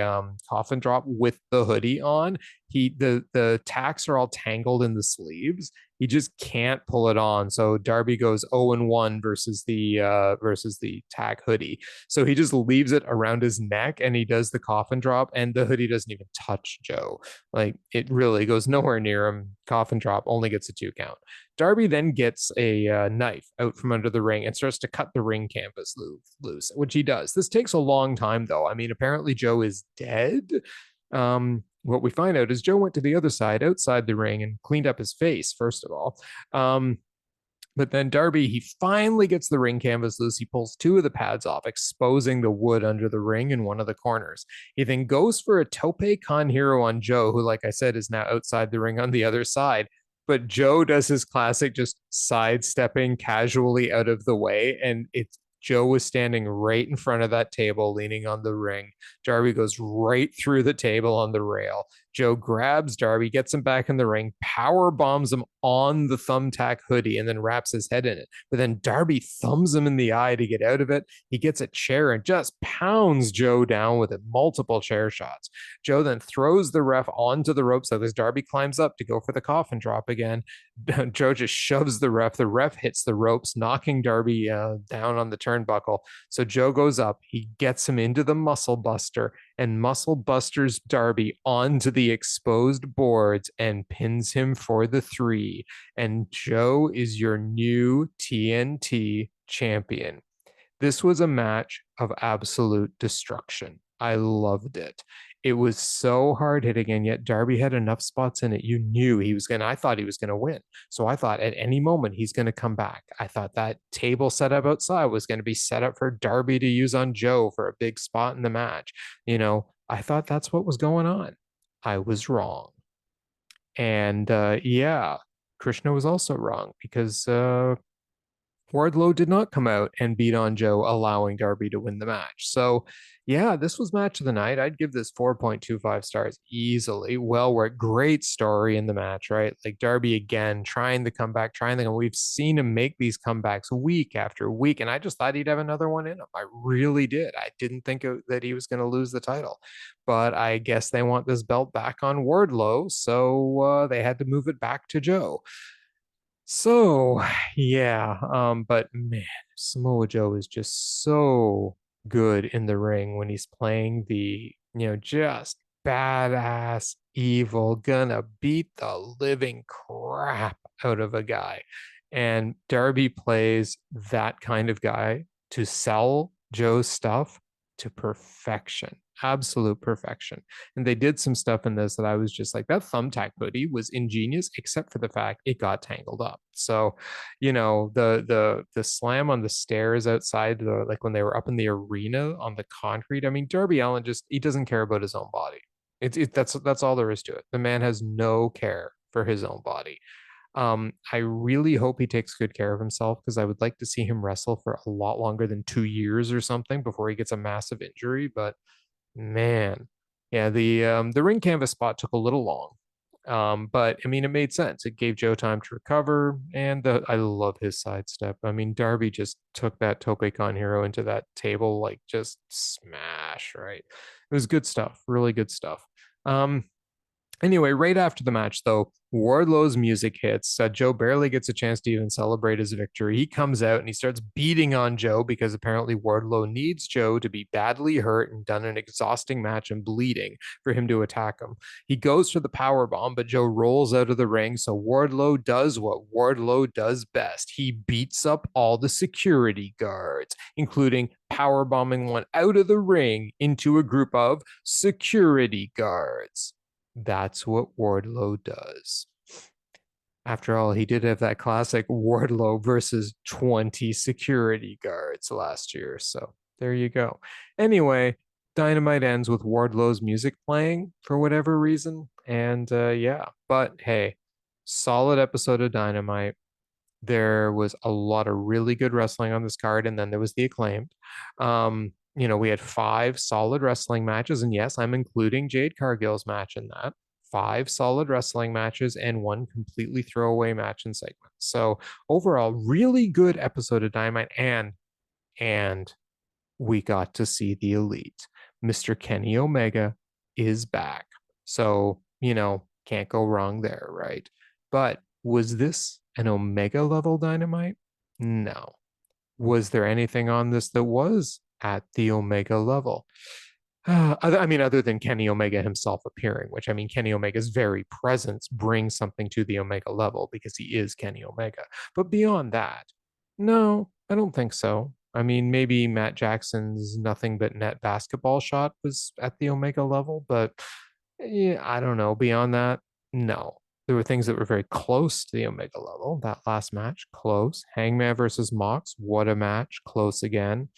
Speaker 1: coffin drop with the hoodie on. The tacks are all tangled in the sleeves. He just can't pull it on. So Darby goes 0-1 versus the tack hoodie. So he just leaves it around his neck and he does the coffin drop, and the hoodie doesn't even touch Joe. Like it really goes nowhere near him. Coffin drop only gets a 2 count. Darby then gets a knife out from under the ring and starts to cut the ring canvas loose, which he does. This takes a long time though. I mean, apparently Joe is dead. What we find out is Joe went to the other side outside the ring and cleaned up his face, first of all. But then Darby, he finally gets the ring canvas loose. He pulls 2 of the pads off, exposing the wood under the ring in one of the corners. He then goes for a tope con hero on Joe, who, like I said, is now outside the ring on the other side. But Joe does his classic just sidestepping casually out of the way, and Joe was standing right in front of that table, leaning on the ring. Darby goes right through the table on the rail. Joe grabs Darby, gets him back in the ring, power bombs him on the thumbtack hoodie, and then wraps his head in it. But then Darby thumbs him in the eye to get out of it. He gets a chair and just pounds Joe down with it, multiple chair shots. Joe then throws the ref onto the ropes as Darby climbs up to go for the coffin drop again. Joe just shoves the ref. The ref hits the ropes, knocking Darby down on the turnbuckle. So Joe goes up. He gets him into the muscle buster and muscle busters Darby onto the exposed boards and pins him for the 3. And Joe is your new TNT champion. This was a match of absolute destruction. I loved it. It was so hard hitting, and yet Darby had enough spots in it. You knew he was gonna. I thought he was gonna win. So I thought at any moment he's gonna come back. I thought that table set up outside was gonna be set up for Darby to use on Joe for a big spot in the match. I thought that's what was going on. I was wrong. And yeah, Krishna was also wrong because Wardlow did not come out and beat on Joe, allowing Darby to win the match. So, yeah, this was match of the night. I'd give this 4.25 stars easily. Well worked. Great story in the match, right? Like Darby again trying to come back, trying to. We've seen him make these comebacks week after week, and I just thought he'd have another one in him. I really did. I didn't think that he was going to lose the title, but I guess they want this belt back on Wardlow, so they had to move it back to Joe. So, yeah, but man, Samoa Joe is just so good in the ring when he's playing just badass, evil, gonna beat the living crap out of a guy. And Darby plays that kind of guy to sell Joe's stuff to perfection, absolute perfection. And they did some stuff in this that I was just like, that thumbtack hoodie was ingenious, except for the fact it got tangled up. So, the slam on the stairs outside, like when they were up in the arena on the concrete. I mean, Darby Allin just he doesn't care about his own body. That's all there is to it. The man has no care for his own body. I really hope he takes good care of himself because I would like to see him wrestle for a lot longer than 2 years or something before he gets a massive injury. But man, yeah, the ring canvas spot took a little long. But I mean, it made sense. It gave Joe time to recover, and I love his sidestep. I mean, Darby just took that Tope Con Hero into that table, like just smash, right? It was good stuff, really good stuff. Um, Anyway, right after the match, though, Wardlow's music hits. Joe barely gets a chance to even celebrate his victory. He comes out and he starts beating on Joe because apparently Wardlow needs Joe to be badly hurt and done an exhausting match and bleeding for him to attack him. He goes for the power bomb, but Joe rolls out of the ring. So Wardlow does what Wardlow does best. He beats up all the security guards, including power bombing one out of the ring into a group of security guards. That's what Wardlow does. After all, he did have that classic Wardlow versus 20 security guards last year. So there you go. Anyway, Dynamite ends with Wardlow's music playing for whatever reason. And yeah, but hey, solid episode of Dynamite. There was a lot of really good wrestling on this card, and then there was the Acclaimed. We had 5 solid wrestling matches, and yes, I'm including Jade Cargill's match in that. 5 solid wrestling matches and 1 completely throwaway match and segment. So overall, really good episode of Dynamite, and we got to see the Elite. Mr. Kenny Omega is back. So, can't go wrong there, right? But was this an Omega level Dynamite? No. Was there anything on this that was at the Omega level? Other than Kenny Omega himself appearing, which I mean, Kenny Omega's very presence brings something to the Omega level because he is Kenny Omega. But beyond that, no, I don't think so. I mean, maybe Matt Jackson's nothing but net basketball shot was at the Omega level, but yeah, I don't know. Beyond that, no. There were things that were very close to the Omega level. That last match, close. Hangman versus Mox, what a match. Close again.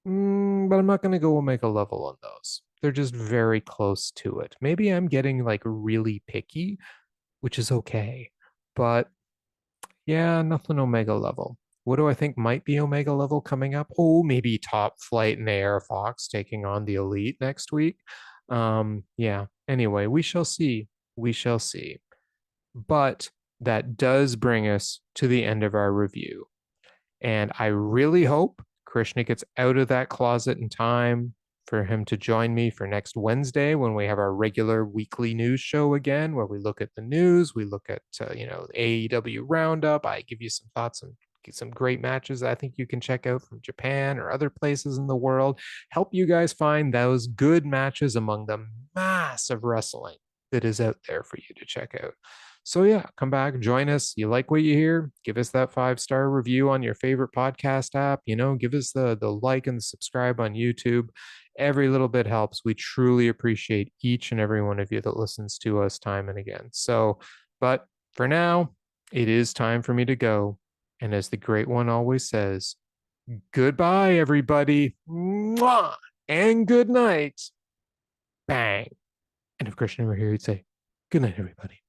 Speaker 1: But I'm not going to go Omega level on those. They're just very close to it. Maybe I'm getting like really picky, which is okay. But yeah, nothing Omega level. What do I think might be Omega level coming up? Oh, maybe Top Flight and AR Fox taking on the Elite next week. Yeah. Anyway, we shall see. We shall see. But that does bring us to the end of our review. And I really hope Krishna gets out of that closet in time for him to join me for next Wednesday when we have our regular weekly news show again, where we look at the news, we look at AEW Roundup. I give you some thoughts on some great matches I think you can check out from Japan or other places in the world. Help you guys find those good matches among the mass of wrestling that is out there for you to check out. So yeah, come back, join us. You like what you hear? Give us that 5-star review on your favorite podcast app. Give us the like and the subscribe on YouTube. Every little bit helps. We truly appreciate each and every one of you that listens to us time and again. So, but for now, it is time for me to go. And as the great one always says, goodbye, everybody. Mwah! And good night. Bang. And if Christian were here, he'd say, good night, everybody.